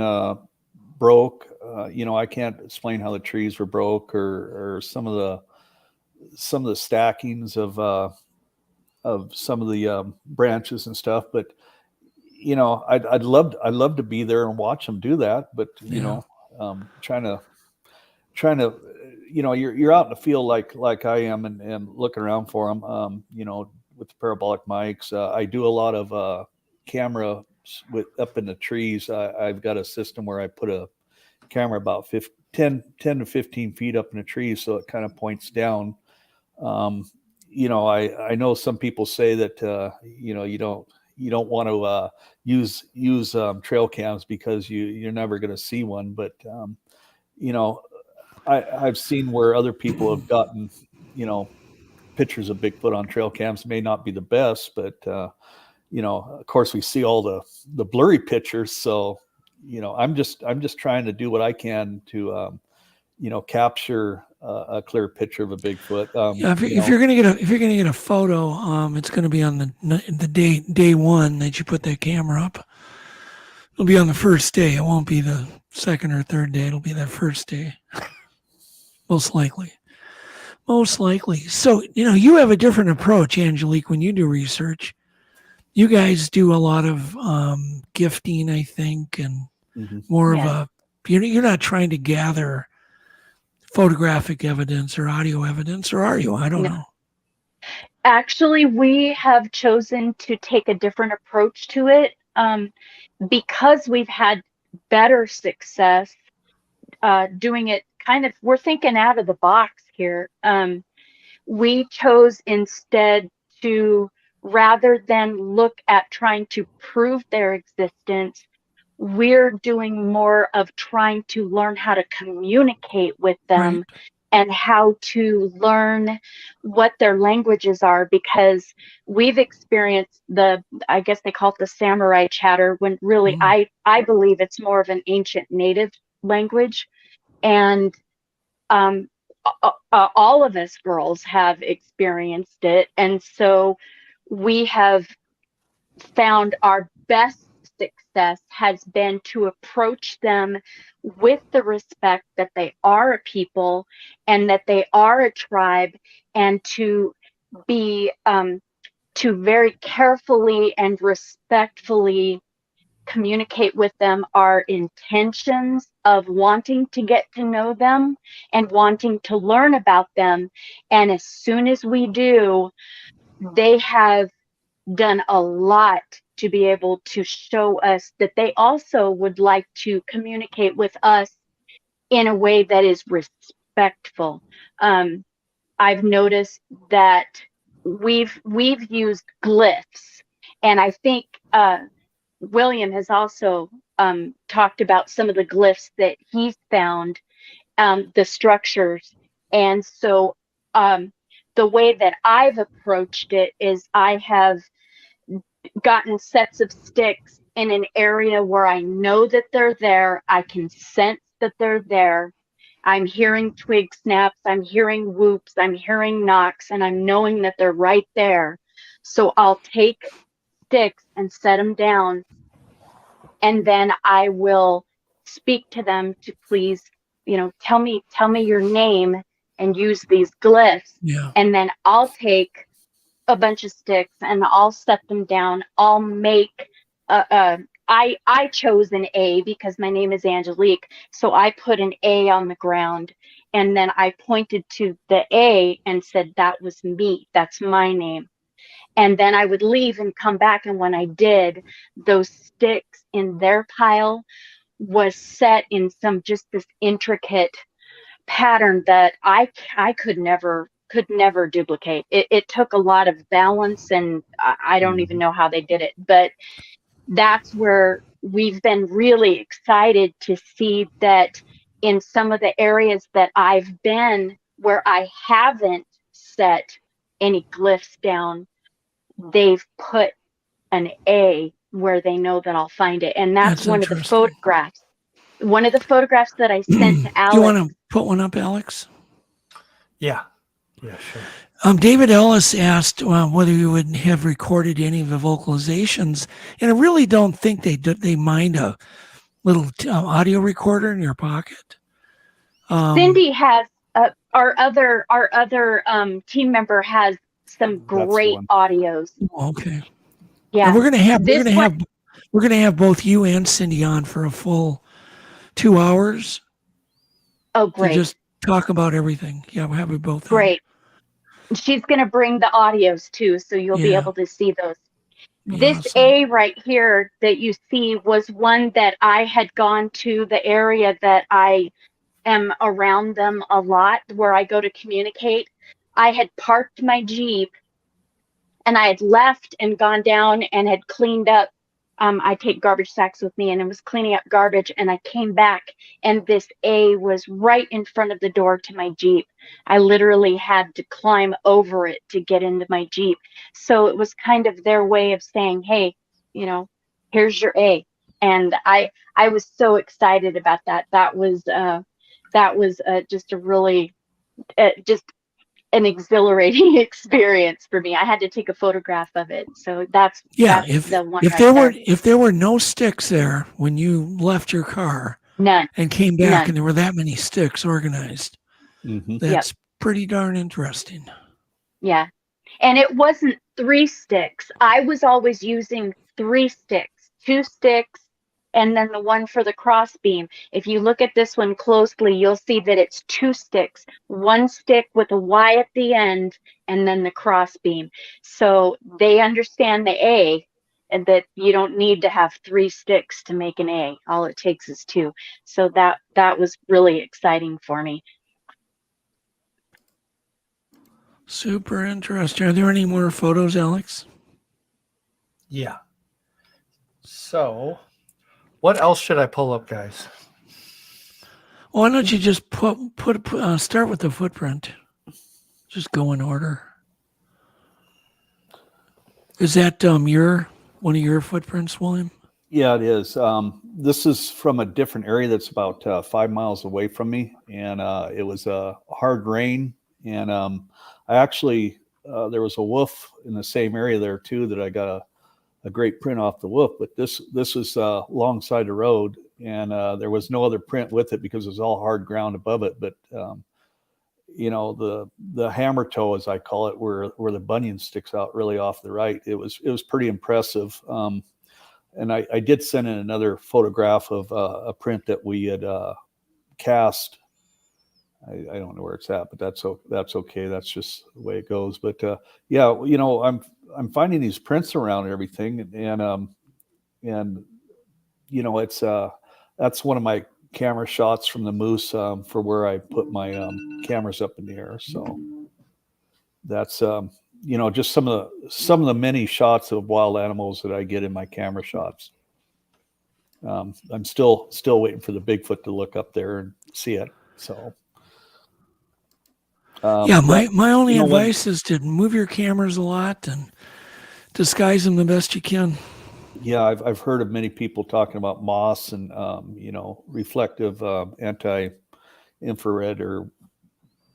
broke. I can't explain how the trees were broke, or some of the stackings of some of the branches and stuff. But I'd love to be there and watch them do that. But trying to you're out in the field like I am, and looking around for them. With the parabolic mics, I do a lot of camera up in the trees. I've got a system where I put a camera about 10 to 15 feet up in the trees, so it kind of points down. I know some people say that you don't want to use trail cams because you're never going to see one, but I've seen where other people have gotten pictures of Bigfoot on trail cams. May not be the best, but of course we see all the blurry pictures. So I'm just trying to do what I can to capture a clear picture of a Bigfoot. If you're gonna get a photo, it's gonna be on the day one that you put that camera up. It'll be on the first day. It won't be the second or third day. It'll be that first day, most likely. So you have a different approach, Angelique, when you do research. You guys do a lot of gifting, I think, and more of a. You're not trying to gather photographic evidence or audio evidence, or are you? I don't know. Actually, we have chosen to take a different approach to it because we've had better success doing it we're thinking out of the box here. We chose instead to, rather than look at trying to prove their existence, we're doing more of trying to learn how to communicate with them, right, and how to learn what their languages are, because we've experienced I guess they call it the samurai chatter, when really I believe it's more of an ancient native language. And all of us girls have experienced it. And so we have found our best success has been to approach them with the respect that they are a people and that they are a tribe, and to be to very carefully and respectfully communicate with them our intentions of wanting to get to know them and wanting to learn about them. And as soon as we do, they have done a lot to be able to show us that they also would like to communicate with us in a way that is respectful. I've noticed that we've used glyphs, and I think William has also talked about some of the glyphs that he's found, the structures. And so the way that I've approached it is I have gotten sets of sticks in an area where I know that they're there. I can sense that they're there. I'm hearing twig snaps, I'm hearing whoops, I'm hearing knocks, and I'm knowing that they're right there. So I'll take sticks and set them down, and then I will speak to them to please, tell me your name and use these glyphs. Yeah. And then I'll take a bunch of sticks and I'll set them down. I'll make I chose an A because my name is Angelique. So I put an A on the ground, and then I pointed to the A and said, that was me. That's my name. And then I would leave and come back. And when I did, those sticks in their pile was set in just this intricate pattern that I could never duplicate. It took a lot of balance, and I don't even know how they did it, but that's where we've been really excited to see that in some of the areas that I've been where I haven't set any glyphs down, they've put an A where they know that I'll find it. And that's one of the photographs one of the photographs that I sent to Alex. You want to put one up, Alex? Yeah. Yeah, sure. David Ellis asked whether you would have recorded any of the vocalizations, and I really don't think they mind a little audio recorder in your pocket. Cindy has our other team member has some great audios. Okay. Yeah, and we're gonna have both you and Cindy on for a full 2 hours. Oh, great! To just talk about everything. Yeah, we'll have you both. Great. On. She's gonna bring the audios too, so you'll be able to see those. This awesome. A right here that you see was one that I had gone to the area that I am around them a lot, where I go to communicate. I had parked my Jeep and I had left and gone down and had cleaned up. I take garbage sacks with me, and I was cleaning up garbage, and I came back and this A was right in front of the door to my Jeep. I literally had to climb over it to get into my Jeep. So it was kind of their way of saying, hey, here's your A. And I was so excited about that. That was just a really, just an exhilarating experience for me. I had to take a photograph of it. So that's the one. If there were no sticks there when you left your car, none, and came back, and there were that many sticks organized, that's pretty darn interesting. Yeah, and it wasn't 3 sticks. I was always using 3 sticks, 2 sticks, and then the one for the cross beam. If you look at this one closely, you'll see that it's 2 sticks, 1 stick with a Y at the end, and then the cross beam. So they understand the A, and that you don't need to have 3 sticks to make an A. All it takes is 2. So that was really exciting for me. Super interesting. Are there any more photos, Alex? Yeah. So, what else should I pull up, guys? Why don't you just start with the footprint? Just go in order. Is that one of your footprints, William? Yeah, it is. This is from a different area that's about 5 miles away from me, and it was a hard rain, and I actually there was a wolf in the same area there too that I got a great print off the wolf, but this was alongside the road, and there was no other print with it because it was all hard ground above it. But the hammer toe, as I call it, where the bunion sticks out really off the right, it was pretty impressive. And I did send in another photograph of a print that we had cast. I don't know where it's at, but that's okay. That's just the way it goes. But I'm finding these prints around everything, and it's that's one of my camera shots from the moose for where I put my cameras up in the air. So that's just some of the many shots of wild animals that I get in my camera shots. I'm still waiting for the Bigfoot to look up there and see it. So. My only advice is to move your cameras a lot and disguise them the best you can. Yeah, I've heard of many people talking about moss and reflective anti-infrared or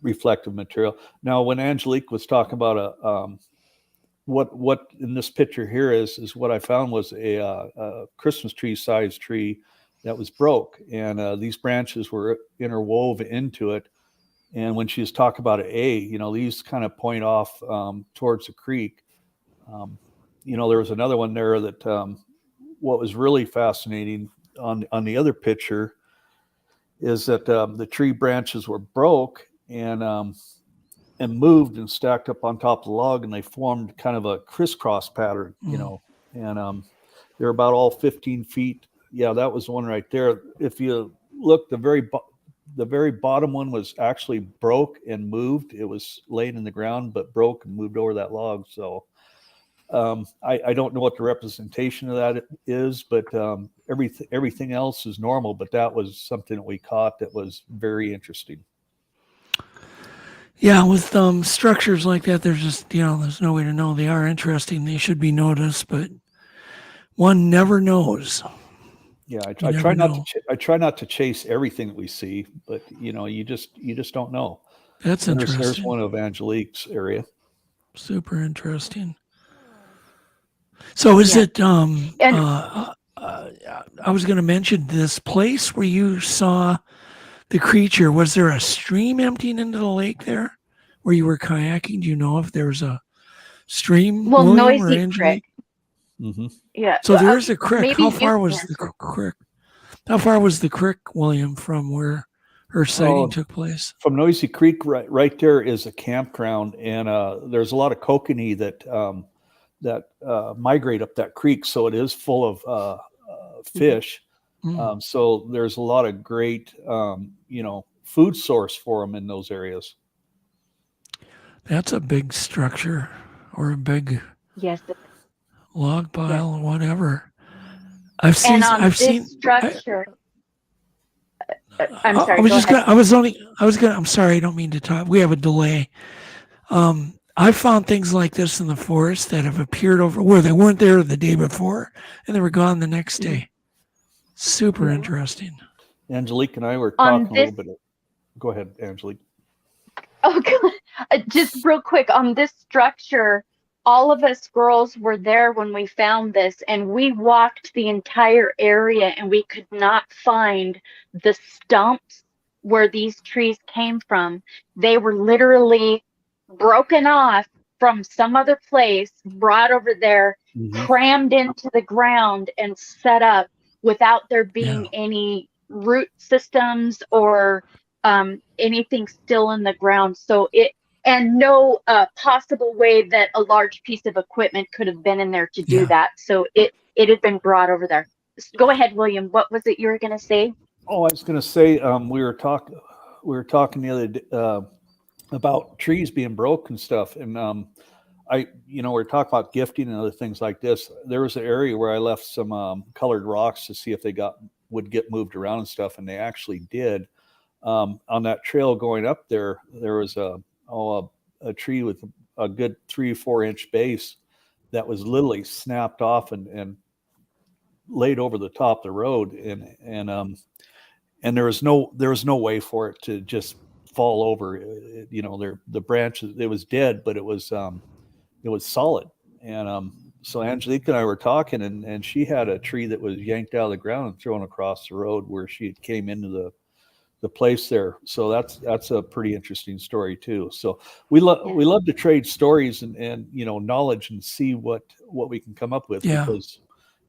reflective material. Now, when Angelique was talking about what in this picture here is what I found was a Christmas tree sized tree that was broke, and these branches were interwoven into it. And when she was talking about these kind of point off towards the creek. There was another one there that what was really fascinating on the other picture is that the tree branches were broke and moved and stacked up on top of the log, and they formed kind of a crisscross pattern, and they're about all 15 feet. Yeah, that was one right there. If you look, the very bottom one was actually broke and moved. It was laying in the ground, but broke and moved over that log. So I don't know what the representation of that is, but everything else is normal. But that was something that we caught that was very interesting. Yeah, with structures like that, there's just there's no way to know. They are interesting. They should be noticed, but one never knows. Yeah, I You try never not know. I try not to chase everything that we see, but you just don't know. That's And there's interesting. one of Angelique's area. Super interesting. So is Yeah. it And I was going to mention this place where you saw the creature. Was there a stream emptying into the lake there where you were kayaking? Do you know if there's a stream, well, William or Noisy Angelique? Creek. Hmm. Yeah. So there is a creek. Maybe How you far can was the answer. creek? How far was the creek, William, from where her sighting Oh, took place? from Noisy Creek, right there is a campground, and there's a lot of kokanee that migrate up that creek, so it is full of fish. Mm, So there's a lot of great food source for them in those areas. that's a big structure or a big Yes. log Yes. pile or whatever. I've And seen. on I've this seen. structure, I'm I sorry. was Go just ahead. gonna. I was only. I was gonna. I'm sorry. I don't mean to talk. We have a delay. I found things like this in the forest that have appeared over where they weren't there the day before, and they were gone the next day. Super Mhm. interesting. Angelique and I were On talking a this, little bit. Go ahead, Angelique. oh, God. Just real quick on this structure, all of us girls were there when we found this, and we walked the entire area, and we could not find the stumps where these trees came from. They were literally broken off from some other place, brought over there, Hmm. crammed into the ground, and set up without there Yeah. being any root systems or anything still in the ground. So and no possible way that a large piece of equipment could have been in there to do Yeah. that. So it had been brought over there. Go ahead, William. What was it you were going to say? Oh, I was going to say we were talking the other day, about trees being broke and stuff, and we're talking about gifting and other things like this. There was an area where I left some colored rocks to see if they would get moved around and stuff, and they actually did. On that trail going up there, there was a tree with a good 3 or 4 inch base that was literally snapped off and laid over the top of the road, and there was no way for it to just fall over. The branches, it was dead, but it was solid. And so Angelique and I were talking, and she had a tree that was yanked out of the ground and thrown across the road where she came into the place there. So that's a pretty interesting story too. So we love to trade stories and knowledge and see what we can come up with, Yeah. because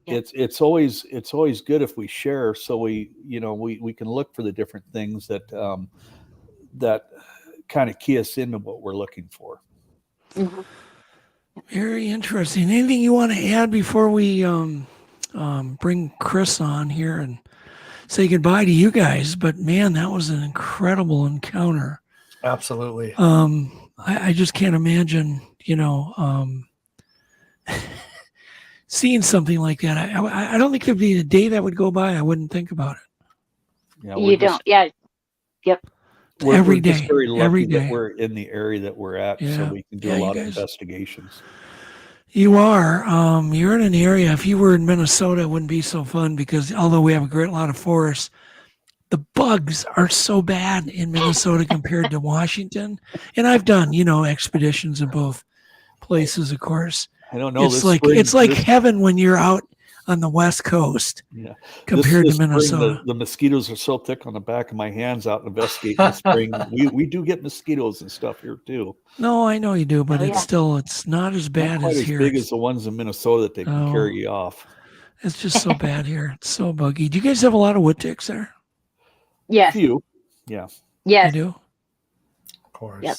it's always good if we share, so we can look for the different things that that kind of key us into what we're looking for. Mhm. Very interesting. Anything you want to add before we bring Chris on here and say goodbye to you guys? But man, that was an incredible encounter. Absolutely. I just can't imagine, seeing something like that. I don't think there'd be a day that would go by I wouldn't think about it. Yeah, You don't. Yeah. Yep. Every we're just day, very lucky every that day. we're in the area that we're at, so Yeah. we can do Yeah, a you lot of guys- investigations. You are. You're in an area. If you were in Minnesota, it wouldn't be so fun because although we have a great lot of forests, the bugs are so bad in Minnesota compared to Washington. And I've done, expeditions in both places, of course. I don't know. It's like heaven when you're out on the West Coast Yeah, compared this to Minnesota. spring, the mosquitoes are so thick on the back of my hands out investigating the spring. We do get mosquitoes and stuff here too. No, I know you do, but Oh, it's yeah. still, it's not as Not bad quite as as here. big as the ones in Minnesota that they can Oh. carry you off. It's just so bad here. It's so buggy. Do you guys have a lot of wood ticks there? Yes. Few, yeah. You Yes. do? Of course. Yep.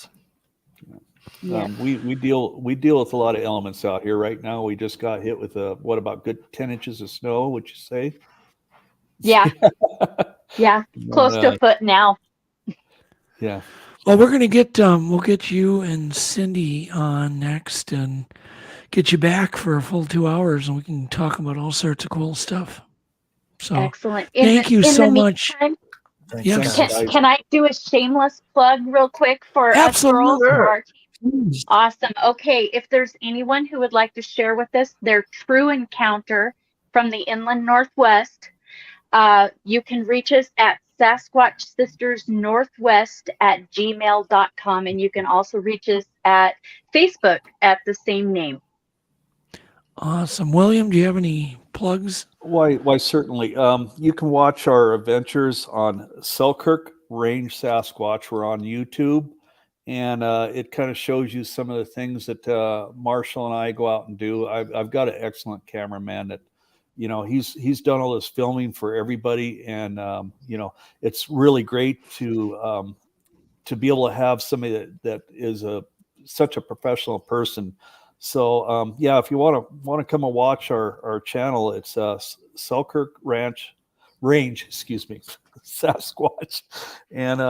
Yeah. We deal with a lot of elements out here right now. We just got hit with what about good 10 inches of snow? Would you say? Yeah. Yeah. Close to a foot now. Yeah. Well, we're gonna get we'll get you and Cindy on next and get you back for a full 2 hours, and we can talk about all sorts of cool stuff. So Excellent. thank you so much. Meantime, Thanks, Yes. guys. can I do a shameless plug real quick for us girls? Absolutely. For our team? Please. Awesome. Okay. If there's anyone who would like to share with us their true encounter from the inland Northwest, You can reach us at SasquatchSistersNorthwest@gmail.com, and you can also reach us at Facebook at the same name. Awesome. William, do you have any plugs? Why certainly. You can watch our adventures on Selkirk Range Sasquatch. We're on YouTube, and it kind of shows you some of the things that Marshall and I go out and do. I've got an excellent cameraman that, he's done all this filming for everybody, and it's really great to be able to have somebody that is such a professional person. So if you want to come and watch our channel, it's Selkirk Range, Sasquatch, and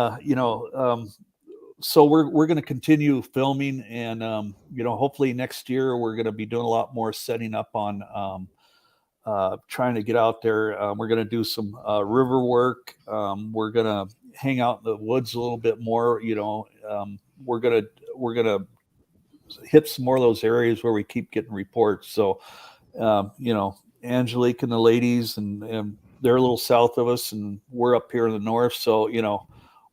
so we're going to continue filming, and hopefully next year we're going to be doing a lot more setting up on trying to get out there. We're going to do some river work. We're going to hang out in the woods a little bit more. We're going to hit some more of those areas where we keep getting reports. So, Angelique and the ladies, and they're a little south of us, and we're up here in the north. So,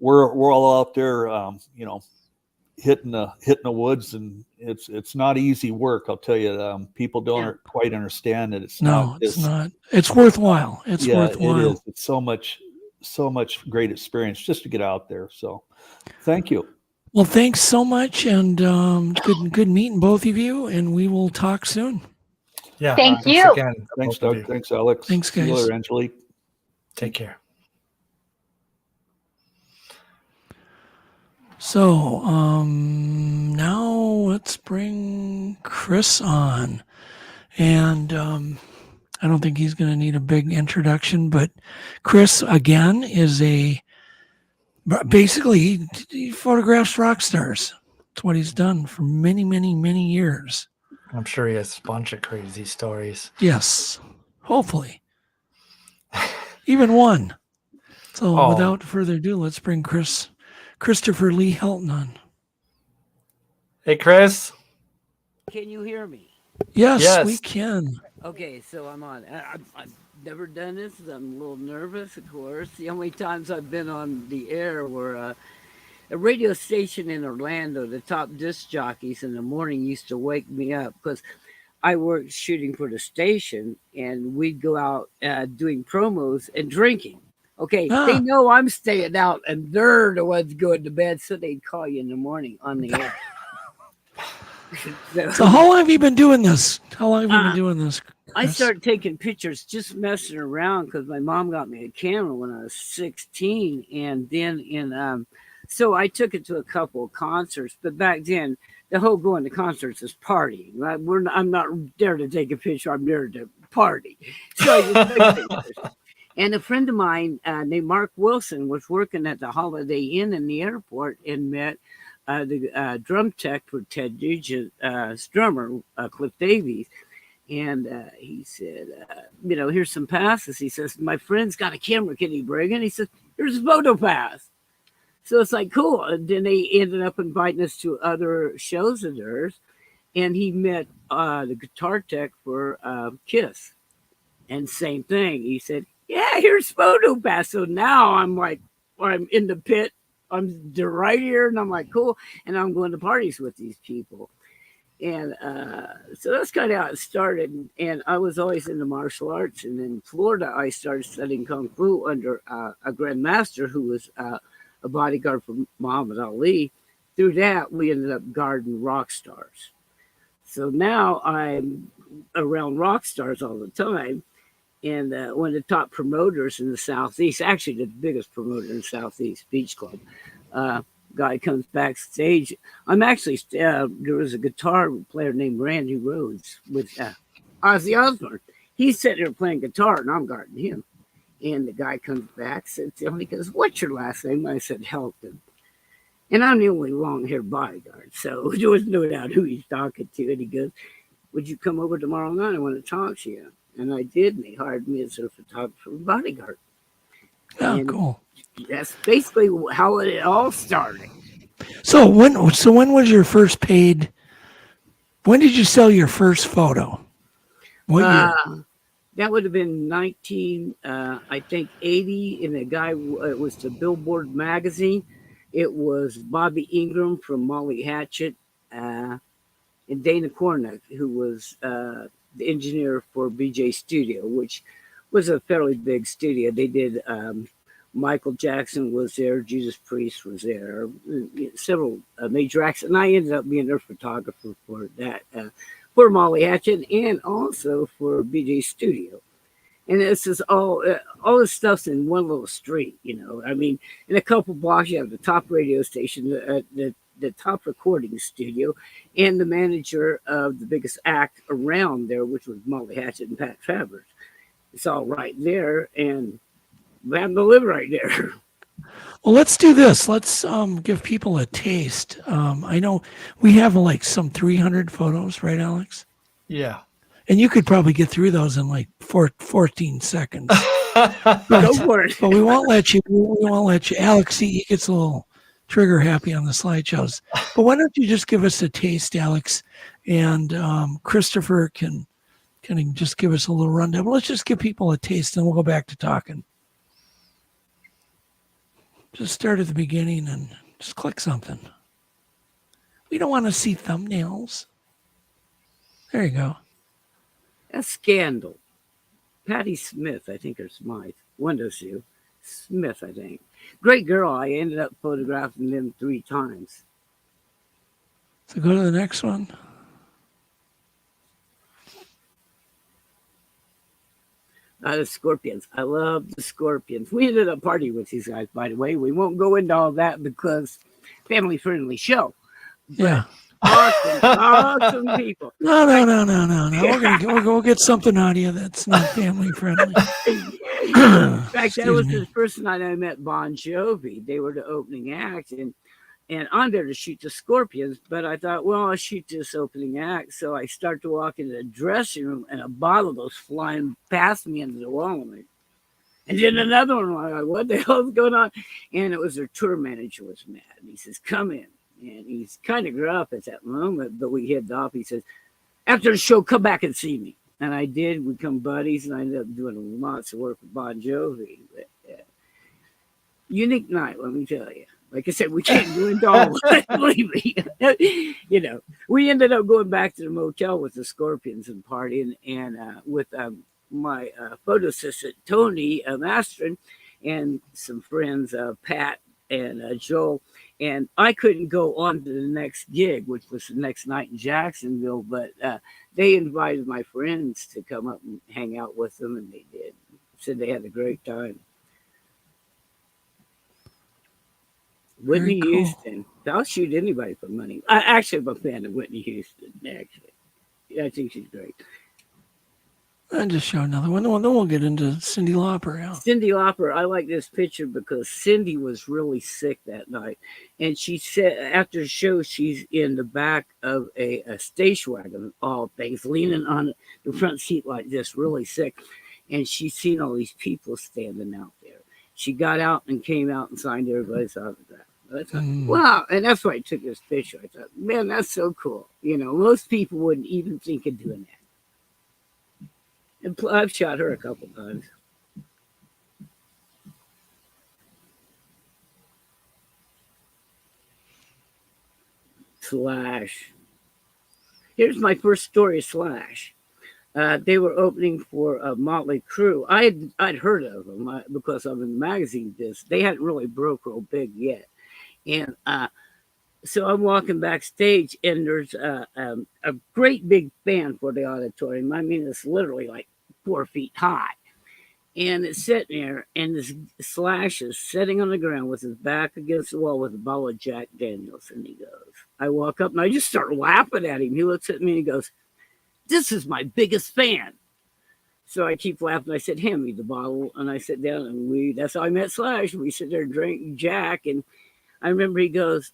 we're all out there, hitting the woods, and it's not easy work. I'll tell you. People don't quite understand that it's not. It's worthwhile. It's worthwhile. It is. It's so much great experience just to get out there. So, thank you. Well, thanks so much, and good meeting both of you, and we will talk soon. Yeah. Thank you. Again, Thanks, Doug. Thanks, Alex. Thanks, guys. See you later, Angelique. Take care. So, now let's bring Chris on, and I don't think he's going to need a big introduction, but Chris again is basically he photographs rock stars. That's what he's done for many, many, many years. I'm sure he has a bunch of crazy stories. Yes, hopefully. Even one. So without further ado, let's bring Christopher Lee Helton on. Hey, Chris. Can you hear me? Yes, we can. Okay, so I'm on. I've never done this. I'm a little nervous, of course. The only times I've been on the air were a radio station in Orlando. The top disc jockeys in the morning used to wake me up because I worked shooting for the station, and we'd go out doing promos and drinking. Okay, they know I'm staying out, and they're the ones going to bed, so they'd call you in the morning on the air. So how long have you been doing this? Chris? I started taking pictures, just messing around, because my mom got me a camera when I was 16, and then so I took it to a couple of concerts. But back then, the whole going to concerts is partying. Right? I'm not there to take a picture. I'm there to party. So I just took pictures. And a friend of mine named Mark Wilson was working at the Holiday Inn in the airport and met the drum tech for Ted Nugent's drummer, Cliff Davies. And he said, here's some passes. He says, my friend's got a camera. Can he bring it? He says, here's a photo pass. So it's like, cool. And then they ended up inviting us to other shows of theirs. And he met the guitar tech for Kiss. And same thing. He said, yeah, here's photo pass. So now I'm in the pit. I'm right here. And I'm like, cool. And I'm going to parties with these people. And so that's kind of how it started. And I was always into martial arts. And in Florida, I started studying Kung Fu under a grandmaster who was a bodyguard for Muhammad Ali. Through that, we ended up guarding rock stars. So now I'm around rock stars all the time. And one of the top promoters in the Southeast, actually the biggest promoter in the Southeast, Beach Club, guy comes backstage. I'm actually, there was a guitar player named Randy Rhoads with Ozzy Osbourne. He's sitting there playing guitar, and I'm guarding him. And the guy comes back, sits down, he goes, what's your last name? I said, Helton. And I'm the only long-haired bodyguard, so there was no doubt who he's talking to. And he goes, would you come over tomorrow night? I want to talk to you. And I did, and he hired me as a photographer and bodyguard. Oh, cool. That's basically how it all started. So when was your first paid? When did you sell your first photo? What year? That would have been 80, and the guy, it was the Billboard magazine. It was Bobby Ingram from Molly Hatchet, and Dana Cornick, who was the engineer for BJ Studio, which was a fairly big studio. They did Michael Jackson was there, Judas Priest was there, several major acts, and I ended up being their photographer for that, for Molly Hatchet, and also for BJ Studio. And this is all this stuff's in one little street, you know. I mean, in a couple blocks, you have the top radio station, the top recording studio, and the manager of the biggest act around there, which was Molly Hatchet and Pat Travers. It's all right there, and we happen to live right there. Well, let's do this. Let's give people a taste. I know we have like some 300 photos, right, Alex? Yeah. And you could probably get through those in like 14 seconds. Go for it. But we won't let you. We won't let you. Alex, he gets a little trigger happy on the slideshows. But why don't you just give us a taste, Alex, and Christopher can just give us a little rundown. Well, let's just give people a taste, and we'll go back to talking. Just start at the beginning and just click something. We don't want to see thumbnails. There you go. A Scandal. Patty Smith, I think, or Smythe. One of those two. Smith, I think. Great girl. I ended up photographing them 3 times. So go to the next one. The Scorpions. I love the Scorpions. We ended up partying with these guys, by the way. We won't go into all that because family-friendly show. Yeah. Awesome people. No. We'll get something out of you that's not family friendly. In fact, that was the first night I met Bon Jovi. They were the opening act, and I'm there to shoot the Scorpions. But I thought, well, I'll shoot this opening act. So I start to walk into the dressing room, and a bottle goes flying past me into the wall. And then another one. I'm like, what the hell is going on? And it was their tour manager was mad. And he says, come in. And he's kind of gruff at that moment, but we hit off. He says, after the show, come back and see me. And I did. We become buddies, and I ended up doing lots of work with Bon Jovi. But, unique night, let me tell you. Like I said, we can't do it all. Believe me. You know, we ended up going back to the motel with the Scorpions and partying, and with my photo assistant, Tony Mastron, and some friends, Pat and Joel. And I couldn't go on to the next gig, which was the next night in Jacksonville, but they invited my friends to come up and hang out with them, and they did. Said they had a great time. Whitney cool. Houston. I'll shoot anybody for money. Actually, I'm a fan of Whitney Houston, actually. I think she's great. I'll just show another one. Then we'll get into Cyndi Lauper. Yeah. Cyndi Lauper, I like this picture because Cyndi was really sick that night. And she said after the show, she's in the back of a station wagon, all things, leaning on the front seat like this, really sick. And she's seen all these people standing out there. She got out and came out and signed everybody's autograph. I thought, wow. And that's why I took this picture. I thought, man, that's so cool. You know, most people wouldn't even think of doing that. And I've shot her a couple times. Slash. Here's my first story, Slash. They were opening for Motley Crue. I'd heard of them because I'm in the magazine business. They hadn't really broke real big yet. And so I'm walking backstage, and there's a great big fan for the auditorium. I mean, it's literally like 4 feet high. And it's sitting there, and this Slash is sitting on the ground with his back against the wall with a bottle of Jack Daniels. And he goes, I walk up, and I just start laughing at him. He looks at me, and he goes, this is my biggest fan. So I keep laughing. I said, hand me the bottle. And I sit down, and that's how I met Slash. We sit there drinking Jack. And I remember he goes,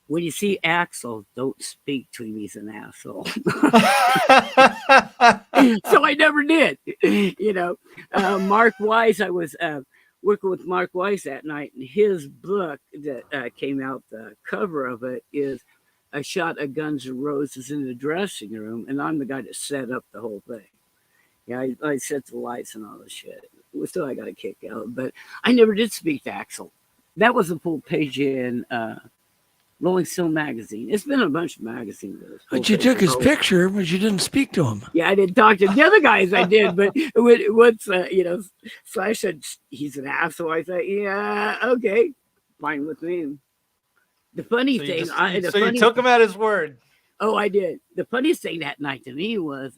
when you see Axel, don't speak to him. He's an asshole. So I never did. You know, Mark Weiss, I was working with Mark Weiss that night, and his book that came out, the cover of it is a shot of Guns N' Roses in the dressing room, and I'm the guy that set up the whole thing. Yeah, I set the lights and all the shit. So I got a kick out. But I never did speak to Axel. That was a full page in Rolling Stone magazine. It's been a bunch of magazines. But you took his picture, but you didn't speak to him. Yeah, I didn't talk to the other guys. I did, but once Slash said he's an asshole, I thought, yeah, okay, fine with me. The funny thing, you took him at his word. Oh, I did. The funniest thing that night to me was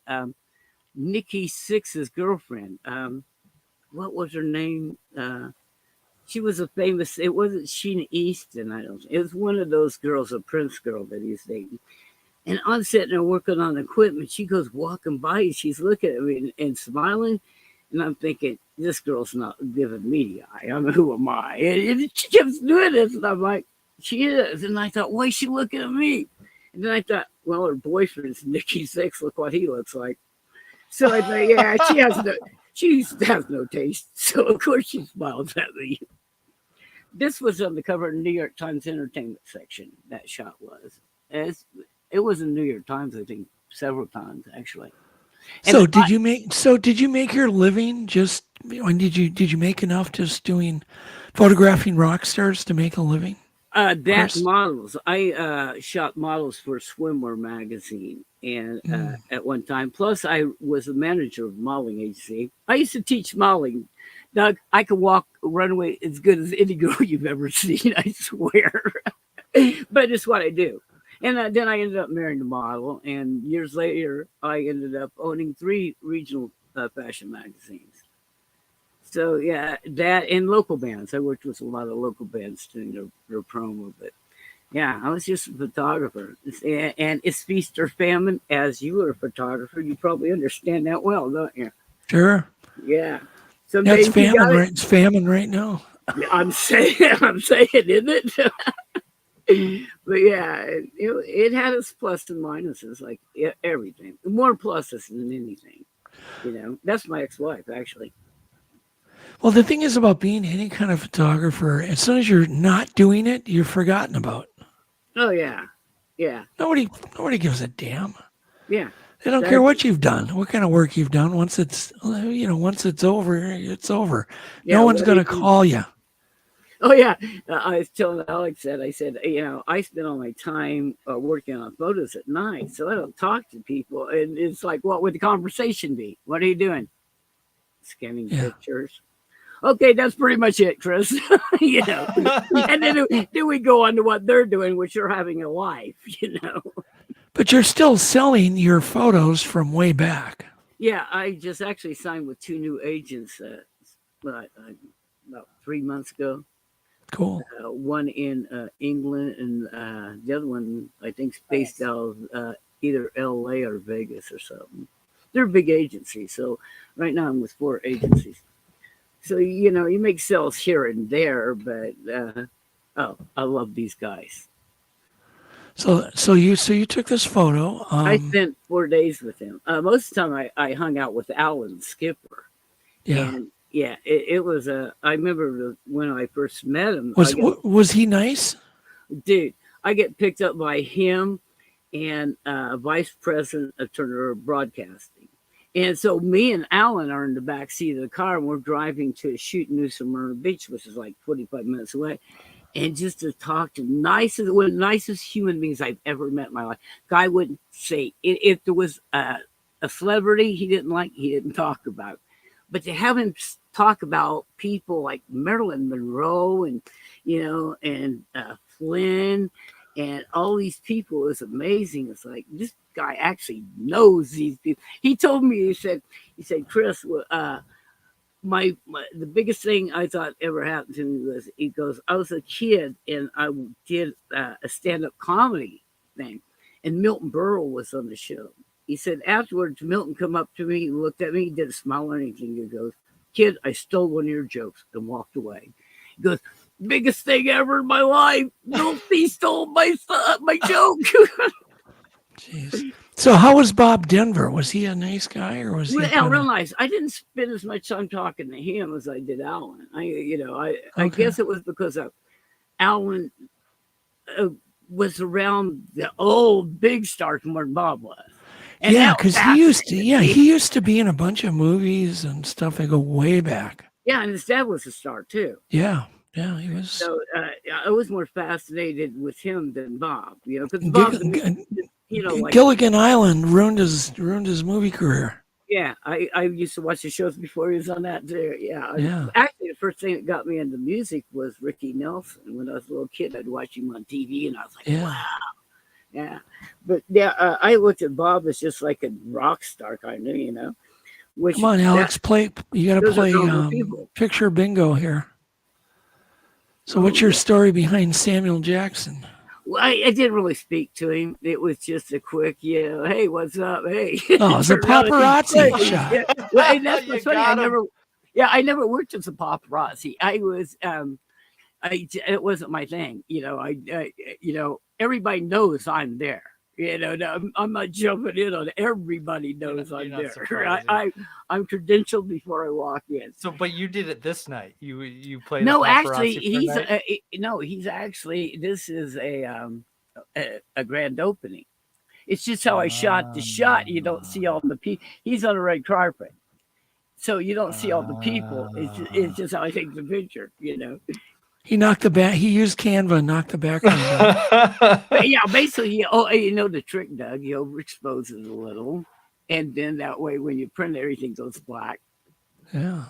Nikki Sixx's girlfriend. What was her name? She was a famous. It wasn't Sheena Easton. I don't. It was one of those girls, a Prince girl that he's dating. And I'm sitting there working on equipment. She goes walking by, and she's looking at me and smiling. And I'm thinking, this girl's not giving me the eye. I mean, who am I? And she keeps doing this, and I'm like, she is. And I thought, why is she looking at me? And then I thought, well, her boyfriend's Nikki Sixx. Look what he looks like. So I thought, yeah, she has no taste. So of course she smiles at me. This was on the cover of the New York Times entertainment section. That shot was. It was in the New York Times, I think, several times actually. And so did you make your living just? Did you make enough just doing photographing rock stars to make a living? That models. I shot models for Swimwear magazine, and at one time. Plus, I was a manager of a modeling agency. I used to teach modeling. Doug, I could walk a runway as good as any girl you've ever seen. I swear. But it's what I do. And then I ended up marrying a model, and years later, I ended up owning 3 regional fashion magazines. So yeah, that and local bands. I worked with a lot of local bands doing their promo, but yeah, I was just a photographer. And it's feast or famine. As you were a photographer, you probably understand that well, don't you? Sure. Yeah. So that's famine, right? It's famine right now. I'm saying, isn't it? But yeah, it had its plus and minuses, like everything. More pluses than anything. That's my ex-wife, actually. Well, the thing is about being any kind of photographer, as soon as you're not doing it, you're forgotten about. Oh yeah, yeah. Nobody gives a damn. Yeah. They don't care what you've done, what kind of work you've done. Once it's over, it's over. Yeah, no one's going to call you. Oh yeah, I was telling Alex that I said, I spend all my time working on photos at night, so I don't talk to people. And it's like, what would the conversation be? What are you doing? Scanning pictures. Okay, that's pretty much it, Chris. And then we go on to what they're doing, which are having a life. But you're still selling your photos from way back. Yeah, I just actually signed with 2 new agents about 3 months ago. Cool. One in England, and the other one, I think, is based out of either LA or Vegas or something. They're big agencies. So right now I'm with 4 agencies. So, you make sales here and there, but I love these guys. So you took this photo. I spent 4 days with him. Most of the time I hung out with Alan Skipper. Yeah. And yeah, it was I remember when I first met him. Was he nice? Dude, I get picked up by him and Vice President of Turner Broadcasting. And so me and Alan are in the back seat of the car, and we're driving to a shoot in New Smyrna Beach, which is like 45 minutes away. And just to talk to one of the nicest human beings I've ever met in my life. Guy wouldn't say, if there was a celebrity he didn't talk about. But to have him talk about people like Marilyn Monroe and, and Flynn and all these people is amazing. It's like, this guy actually knows these people. He told me, he said, Chris, the biggest thing I thought ever happened to me was, he goes, I was a kid and I did a stand-up comedy thing, and Milton Berle was on the show. He said afterwards, Milton come up to me, looked at me, he didn't smile or anything. He goes, kid, I stole one of your jokes, and walked away. He goes, biggest thing ever in my life. He stole my joke. Jeez. So how was Bob Denver? Was he a nice guy, or was he real nice? I didn't spend as much time talking to him as I did Alan. I guess it was because Alan was around the old big stars more than Bob was. And yeah, that because he used to be in a bunch of movies and stuff. They go way back. Yeah, and his dad was a star too. Yeah, he was. So I was more fascinated with him than Bob, because Bob, like Gilligan Island ruined his movie career. Yeah, I used to watch the shows before he was on that too. Yeah. Actually, the first thing that got me into music was Ricky Nelson. When I was a little kid, I'd watch him on TV, and I was like, wow. Yeah, but I looked at Bob as just like a rock star kind of, Which, come on, Alex, you got to play picture bingo here. So what's your story behind Samuel Jackson? Well, I didn't really speak to him. It was just a quick, hey, what's up? Hey. Oh, it's a paparazzi shot. Yeah. Well, and that's what's funny. I never worked as a paparazzi. I was, it wasn't my thing. Everybody knows I'm there. I'm not jumping in on it. Everybody knows I'm there. I'm credentialed before I walk in. So, but you did it this night. You played. No, actually, he's actually. This is a grand opening. It's just how I shot the shot. You don't see all the people. He's on a red carpet, so you don't see all the people. It's just how I take the picture. He knocked the back. He used Canva and knocked the background out. Yeah, basically, the trick, Doug. He overexposes a little, and then that way, when you print, everything goes black. Yeah.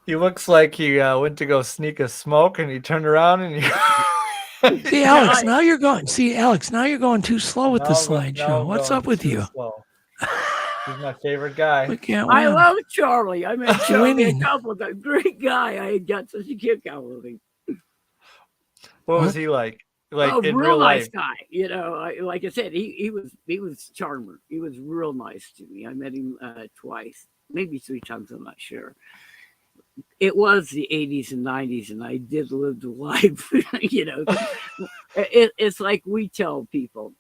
He looks like he went to go sneak a smoke, and he turned around and he. See, Alex, now you're going. See, Alex, now you're going too slow with the slideshow. What's up with you? He's my favorite guy. I love Charlie. I met Charlie a couple of times. Great guy. I got such a kick out of him. What was he like? Like in real real nice life? guy. Like I said, he was charmer. He was real nice to me. I met him twice, maybe 3 times. I'm not sure. It was the 80s and 90s, and I did live the life. It's like we tell people,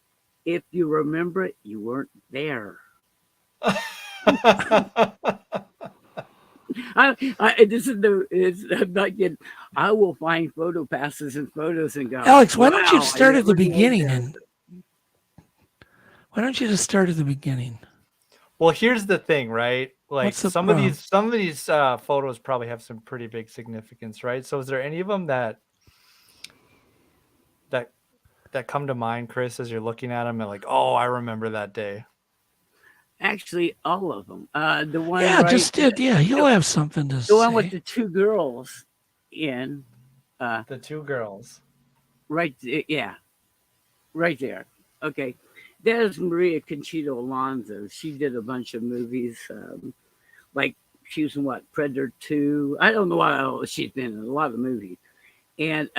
if you remember it, you weren't there. I'm not kidding. I will find photo passes and photos and go, Alex, why don't you start at the beginning? Why don't you just start at the beginning? Well, here's the thing, right? Like some of these photos probably have some pretty big significance, right? So is there any of them that come to mind, Chris, as you're looking at them and like, oh, I remember that day? Actually, all of them. The one, you'll have something to say. The one with the 2 girls in. The 2 girls. Right there. Okay. There's Maria Conchita Alonso. She did a bunch of movies. Like she was in Predator 2. I don't know what else she's been in. A lot of movies. And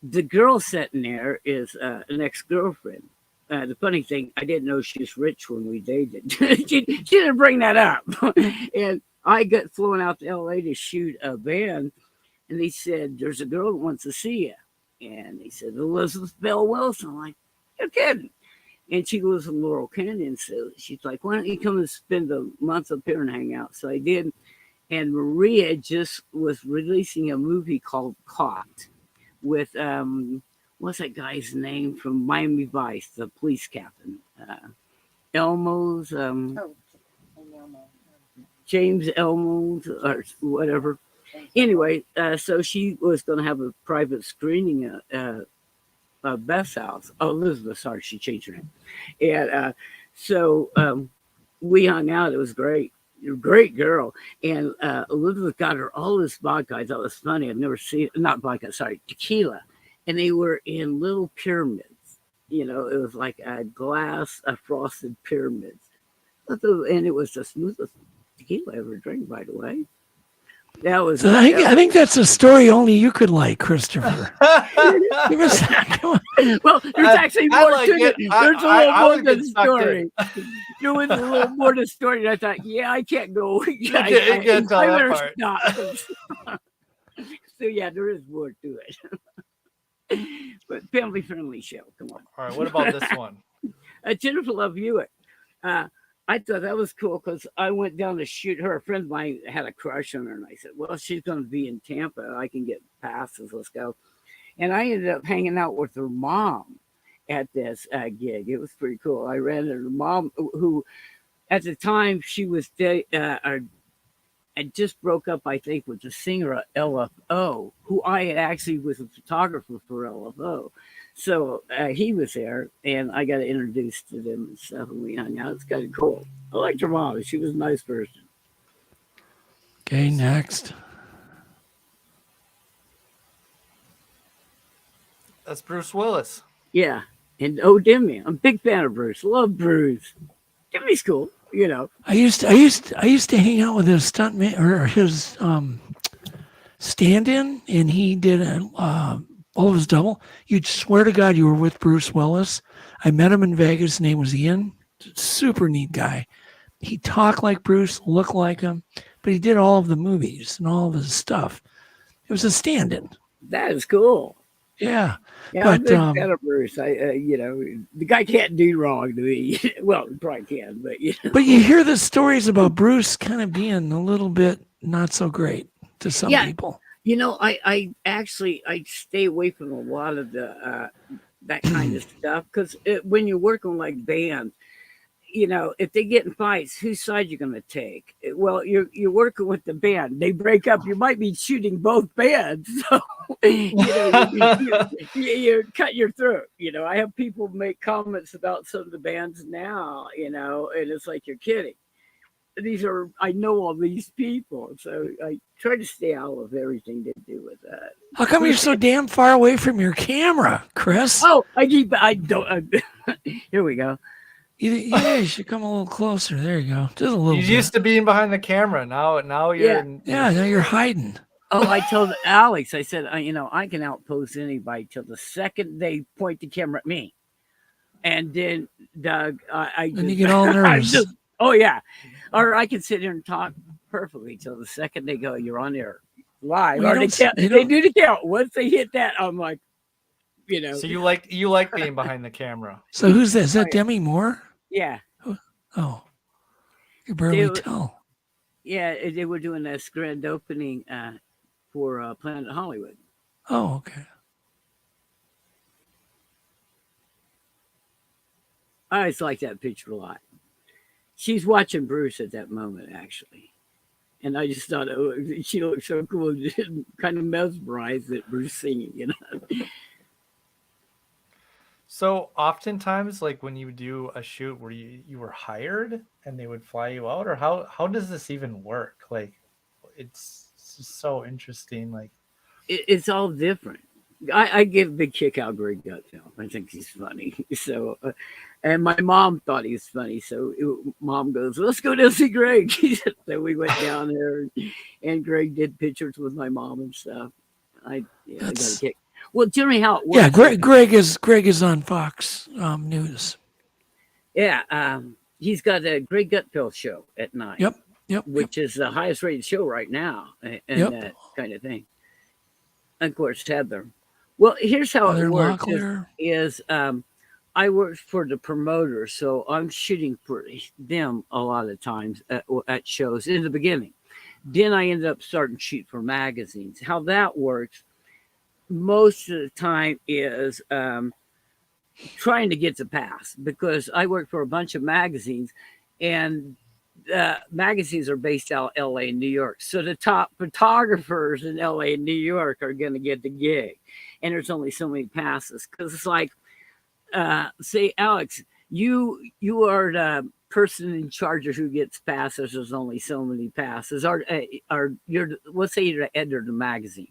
the girl sitting there is an ex-girlfriend. The funny thing, I didn't know she was rich when we dated. she didn't bring that up. And I got flown out to LA to shoot a band. And they said, there's a girl that wants to see you. And they said, Elizabeth Bell Wilson. I'm like, you're kidding. And she lives in Laurel Canyon. So she's like, why don't you come and spend a month up here and hang out? So I did. And Maria just was releasing a movie called Caught with, what's that guy's name from Miami Vice, the police captain? Elmo's, James Elmo's, or whatever. Anyway, so she was going to have a private screening at Beth's house. Oh, Elizabeth, sorry, she changed her name. And so we hung out. It was great. You're a great girl. And Elizabeth got her all this vodka. I thought it was funny. I've never seen, not vodka, sorry, tequila. And they were in little pyramids. It was like a glass of frosted pyramids. And it was the smoothest tequila I ever drank, by the way. That was. So I think that's a story only you could like, Christopher. Well, there's actually more to it. There's a little more to the story. There was a little more to the story. And I thought, I can't go. I better stop. So there is more to it. But family friendly show. Come on. All right. What about this one? Jennifer Love Hewitt. I thought that was cool because I went down to shoot her. A friend of mine had a crush on her, and I said, well, she's going to be in Tampa. I can get passes. Let's go. And I ended up hanging out with her mom at this gig. It was pretty cool. I ran into her mom, who at the time she was I just broke up, I think, with the singer of LFO, who I actually was a photographer for LFO. So he was there, and I got introduced to them and stuff, and we hung out. It's kind of cool. I liked her mom. She was a nice person. Okay, next. That's Bruce Willis. Yeah. And Demi. I'm a big fan of Bruce. Love Bruce. Demi's cool, you know. I used to hang out with his stuntman or his stand-in, and he did all of his double. You'd swear to God you were with Bruce Willis. I met him in Vegas. His name was Ian. Super neat guy. He talked like Bruce, looked like him, but he did all of the movies and all of his stuff. It was a stand-in. That is cool. Yeah. Yeah, I'm a big fan of Bruce. You know, the guy can't do wrong to me. Well, he probably can, but you know. But you hear the stories about Bruce kind of being a little bit not so great to some people. You know, I actually stay away from a lot of the that kind of stuff, because when you're working like bands, you know, if they get in fights, whose side you going to take? Well, you're working with the band. They break up, you might be shooting both bands. So, you know, you're cutting your throat. You know, I have people make comments about some of the bands now, you know, and it's like, you're kidding. I know all these people, so I try to stay out of everything to do with that. How come you're so damn far away from your camera, Chris? Oh, here we go. You should come a little closer. There you go. Just a little bit. You used to being behind the camera. Now you're now you're hiding. Oh, I told Alex, I said, you know, I can outpost anybody till the second they point the camera at me. And then Doug, and you get all nervous. Oh yeah. Or I can sit here and talk perfectly till the second they go, you're on air live. Well, or they do the count. Once they hit that, I'm like, you know. So you like being behind the camera. So who's that? Is that Demi Moore? Yeah. Oh, you barely tell. Yeah, they were doing this grand opening for Planet Hollywood. Oh, okay. I always like that picture a lot. She's watching Bruce at that moment, actually. And I just thought, oh, she looked so cool, kind of mesmerized at Bruce singing, you know. So oftentimes, like when you do a shoot where you were hired and they would fly you out, or how does this even work? Like, it's so interesting. Like, it's all different. I give a big kick out Greg Gutfeld. I think he's funny. So, and my mom thought he was funny. So mom goes, let's go down see Greg. So we went down there, and Greg did pictures with my mom and stuff. I got a kick. Well, tell me how it works. Yeah, Greg is on Fox News. Yeah, he's got a Greg Gutfeld show at night. Yep. Which is the highest rated show right now, and that kind of thing. Of course, Heather. Well, here's how it works. I work for the promoter, so I'm shooting for them a lot of times at shows in the beginning. Then I ended up starting to shoot for magazines. How that works most of the time is trying to get the pass, because I work for a bunch of magazines, and magazines are based out of LA and New York. So the top photographers in LA and New York are going to get the gig. And there's only so many passes, because it's like, say, Alex, you are the person in charge of who gets passes. There's only so many passes. Let's say you're the editor of the magazine.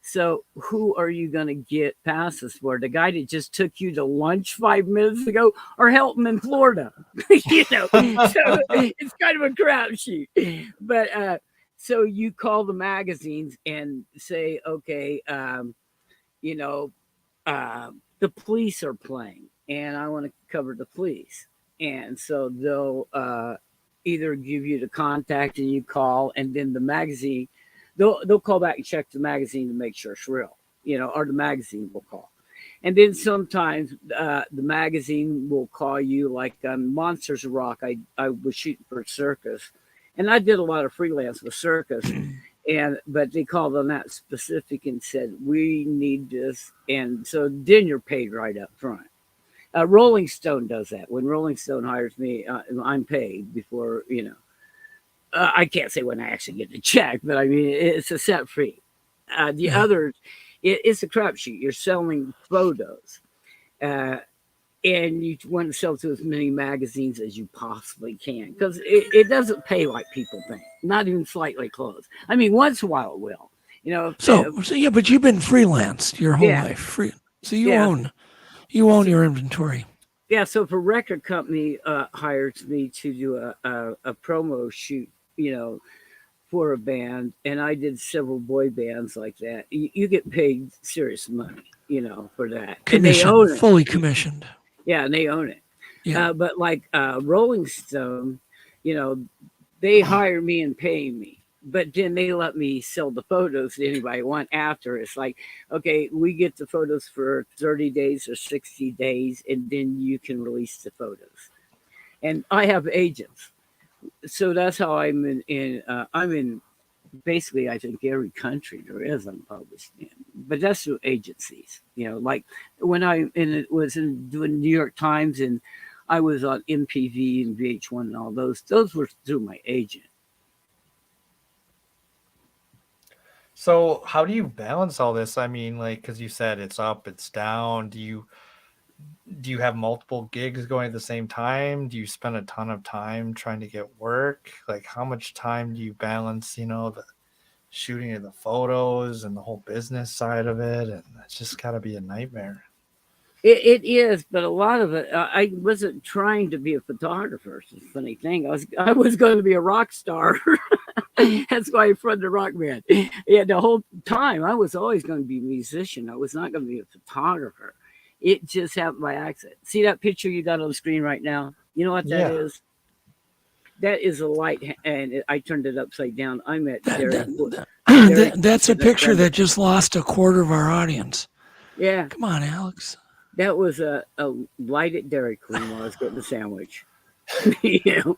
So who are you going to get passes for? The guy that just took you to lunch 5 minutes ago, or Helton in Florida? You know, so it's kind of a crapshoot. But so you call the magazines and say, okay, you know, the police are playing, and I want to cover the police. And so they'll either give you the contact and you call, and then the magazine, they'll call back and check the magazine to make sure it's real, you know, or the magazine will call. And then sometimes the magazine will call you, like Monsters of Rock. I was shooting for a circus, and I did a lot of freelance with circus, but they called on that specific and said, we need this. And so then you're paid right up front. Rolling Stone does that. When Rolling Stone hires me, I'm paid before, you know. I can't say when I actually get the check, but I mean, it's a set fee. The Yeah. others, it's a crapshoot. You're selling photos. And you want to sell to as many magazines as you possibly can because it doesn't pay like people think, not even slightly close. I mean, once in a while it will, you know. So yeah, but you've been freelanced your whole Yeah. life, free. So you Yeah. own your inventory. Yeah, so if a record company hires me to do a promo shoot, you know, for a band, and I did several boy bands like that, you get paid serious money, you know, for that. And they own Commissioned, it. fully commissioned. Yeah, and they own it. Yeah. But like Rolling Stone, you know, they hire me and pay me, but then they let me sell the photos to anybody want after. It's like, okay, we get the photos for 30 days or 60 days, and then you can release the photos. And I have agents, so that's how I'm in basically, I think, every country there is unpublished in. But that's through agencies. You know, like when was in doing New York Times and I was on MPV and VH1 and all those were through my agent. So how do you balance all this? I mean, like, because you said it's up, it's down. Do you have multiple gigs going at the same time? Do you spend a ton of time trying to get work? Like, how much time do you balance, you know, the shooting of the photos and the whole business side of it? And it's just got to be a nightmare. It is, but a lot of it, I wasn't trying to be a photographer. It's a funny thing. I was going to be a rock star. That's why I fronted the rock band. Yeah, the whole time I was always going to be a musician. I was not going to be a photographer. It just happened by accident. See that picture you got on the screen right now? You know what that is? That is a light, and I turned it upside down. I'm at That's a picture that just lost a quarter of our audience. Yeah. Come on, Alex. That was a light at Dairy Queen while I was getting the sandwich. You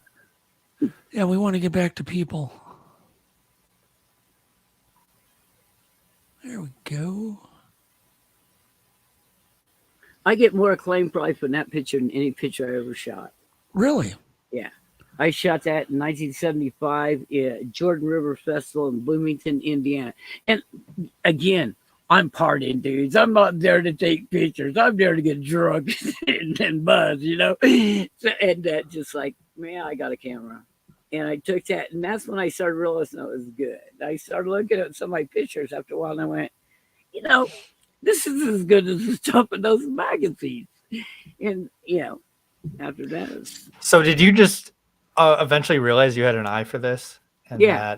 know? Yeah, we want to get back to people. There we go. I get more acclaim probably from that picture than any picture I ever shot. Really? Yeah. I shot that in 1975 at Jordan River Festival in Bloomington, Indiana. And again, I'm partying, dudes. I'm not there to take pictures. I'm there to get drunk and buzz, you know? So, and that just like, man, I got a camera. And I took that, and that's when I started realizing it was good. I started looking at some of my pictures after a while, and I went, you know, this is as good as the stuff in those magazines. And, you know, after that. So did you just eventually realize you had an eye for this? And Yeah.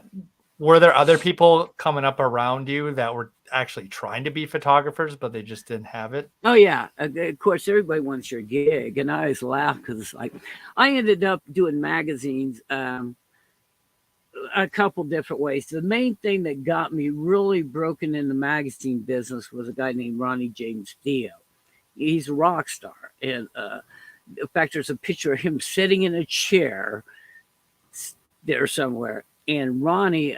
Were there other people coming up around you that were actually trying to be photographers, but they just didn't have it? Oh, yeah. Of course, everybody wants your gig. And I always laugh because it's like, I ended up doing magazines a couple different ways. The main thing that got me really broken in the magazine business was a guy named Ronnie James Dio. He's a rock star. And in fact, there's a picture of him sitting in a chair there somewhere. And Ronnie,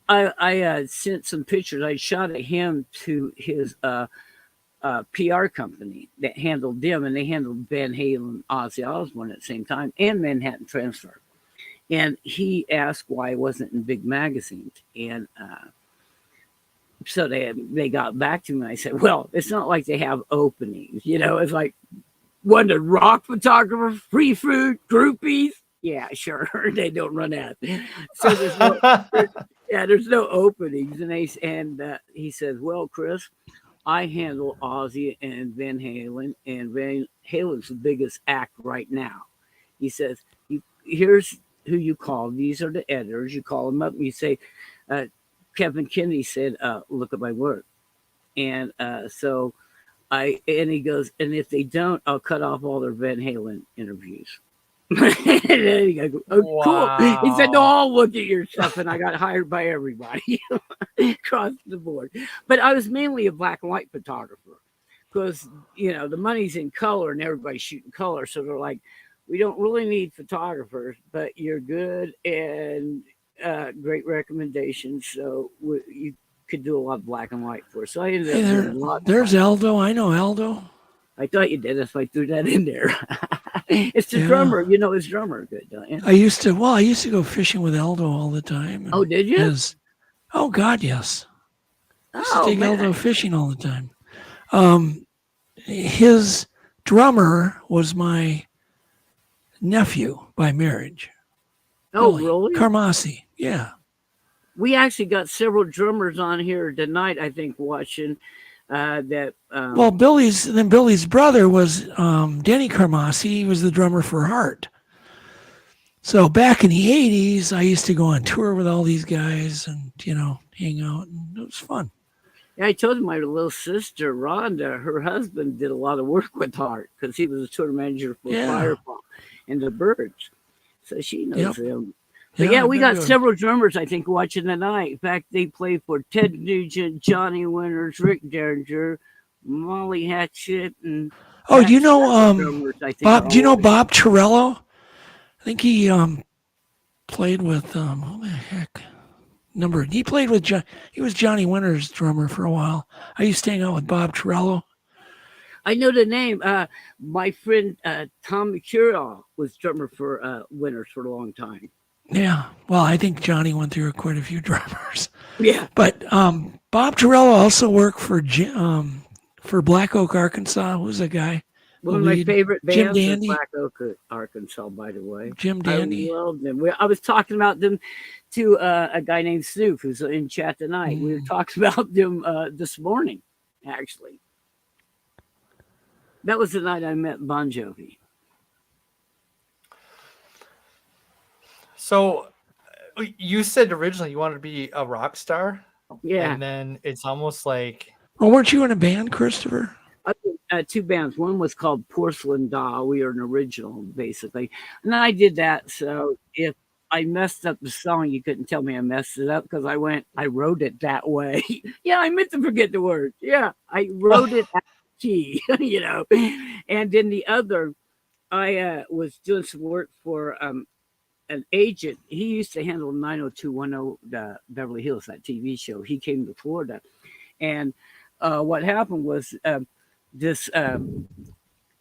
I sent some pictures. I shot at him to his PR company that handled them, and they handled Van Halen, Ozzy Osbourne at the same time, and Manhattan Transfer. And he asked why I wasn't in big magazines. And so they got back to me. And I said, well, it's not like they have openings. You know, it's like one a rock photographer, free food, groupies. Yeah, sure. They don't run out. So there's no openings. And he says, well, Chris, I handle Ozzy and Van Halen, and Van Halen's the biggest act right now. He says, here's who you call. These are the editors. You call them up and you say, Kevin Kennedy said, look at my work. And so and he goes, and if they don't, I'll cut off all their Van Halen interviews. And then he goes, oh, wow. Cool. He said, no, I'll look at your stuff. And I got hired by everybody across the board. But I was mainly a black and white photographer because, you know, the money's in color and everybody's shooting color. So they're like, we don't really need photographers, but you're good and great recommendations. So you could do a lot of black and white for us. So I ended up doing a lot. There's Aldo. I know Aldo. I thought you did. That's why I threw that in there. It's the Yeah. drummer. You know his drummer good, don't you? I used to go fishing with Eldo all the time. Oh, did you? Oh God, yes. I used to Oh, take man. Eldo fishing all the time. His drummer was my nephew by marriage. Oh, Billy really? Carmassi. Yeah. We actually got several drummers on here tonight, I think, watching that. Well, Billy's brother was Denny Carmassi. He was the drummer for Heart. So back in the 80s, I used to go on tour with all these guys and, hang out. And it was fun. I told him my little sister, Rhonda, her husband did a lot of work with Hart because he was a tour manager for Yeah. Firefall and the Birds. So she knows Yep. him. But yeah, I've we been got to- several drummers, I think, watching tonight. In fact, they play for Ted Nugent, Johnny Winters, Rick Derringer, Molly Hatchet, and Oh, do you know drummers, I think, Bob? are Do you know all- Bob Torello? I think he played with who the heck? He played with he was Johnny Winter's drummer for a while. I used to hang out with Bob Torello. I know the name. My friend Tom McCurall was drummer for Winters for a long time. Yeah. Well, I think Johnny went through quite a few drummers. Yeah. But Bob Torello also worked for Black Oak, Arkansas. Who's a guy? One of my lead, favorite Jim bands is Dandy. Black Oak, Arkansas, by the way. Jim Dandy. I love them. I was talking about them to a guy named Snoop who's in chat tonight. We were talking about them this morning, actually. That was the night I met Bon Jovi. So you said originally you wanted to be a rock star, Yeah. and then it's almost like Well, weren't you in a band, Christopher? Two bands. One was called Porcelain Doll. We were an original, basically. And I did that. So if I messed up the song, you couldn't tell me I messed it up because I wrote it that way. Yeah, I meant to forget the words. Yeah, I wrote it at key, And then the other, I was doing some work for an agent. He used to handle 90210 Beverly Hills, that TV show. He came to Florida. And what happened was this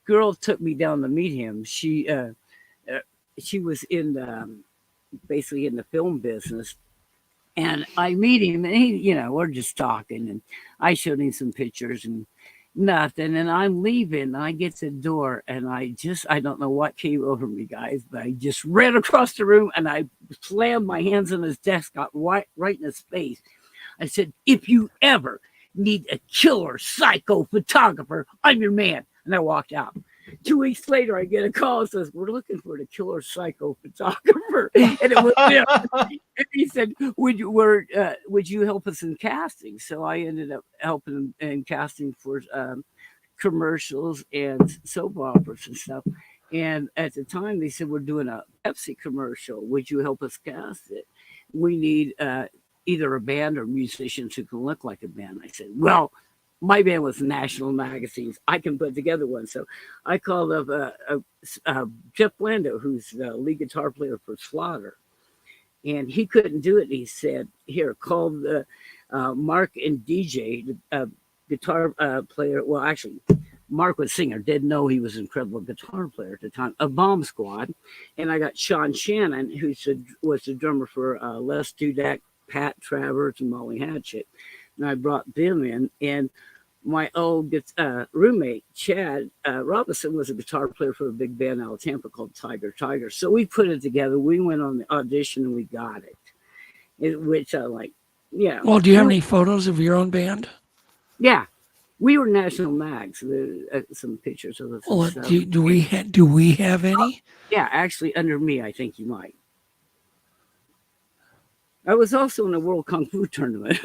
girl took me down to meet him. She was in basically in the film business, and I meet him, and he, we're just talking, and I showed him some pictures and nothing, and I'm leaving. And I get to the door, and I don't know what came over me, guys, but I just ran across the room, and I slammed my hands on his desk, got right in his face. I said, "If you ever need a killer psycho photographer, I'm your man." And I walked out. 2 weeks later, I get a call that says, "We're looking for the killer psycho photographer." And it was him. And he said, would you help us in casting? So I ended up helping him in casting for commercials and soap operas and stuff. And at the time, they said, "We're doing a Pepsi commercial. Would you help us cast it? We need either a band or musicians who can look like a band." I said, "Well, my band was national magazines. I can put together one." So I called up Jeff Blando, who's the lead guitar player for Slaughter. And he couldn't do it. He said, "Here, call the Mark and DJ, the guitar player." Well, actually, Mark was a singer. Didn't know he was an incredible guitar player at the time. A Bomb Squad. And I got Sean Shannon, who was the drummer for Les Dudek, Pat Travers, and Molly Hatchet. And I brought them in. And my old roommate, Chad Robinson, was a guitar player for a big band out of Tampa called Tiger. So we put it together. We went on the audition and we got it. Which I like, yeah. Well, do you have any photos of your own band? Yeah. We were national mags. Some pictures of us. Well, do we have any? Yeah, actually, under me, I think you might. I was also in a World Kung Fu tournament.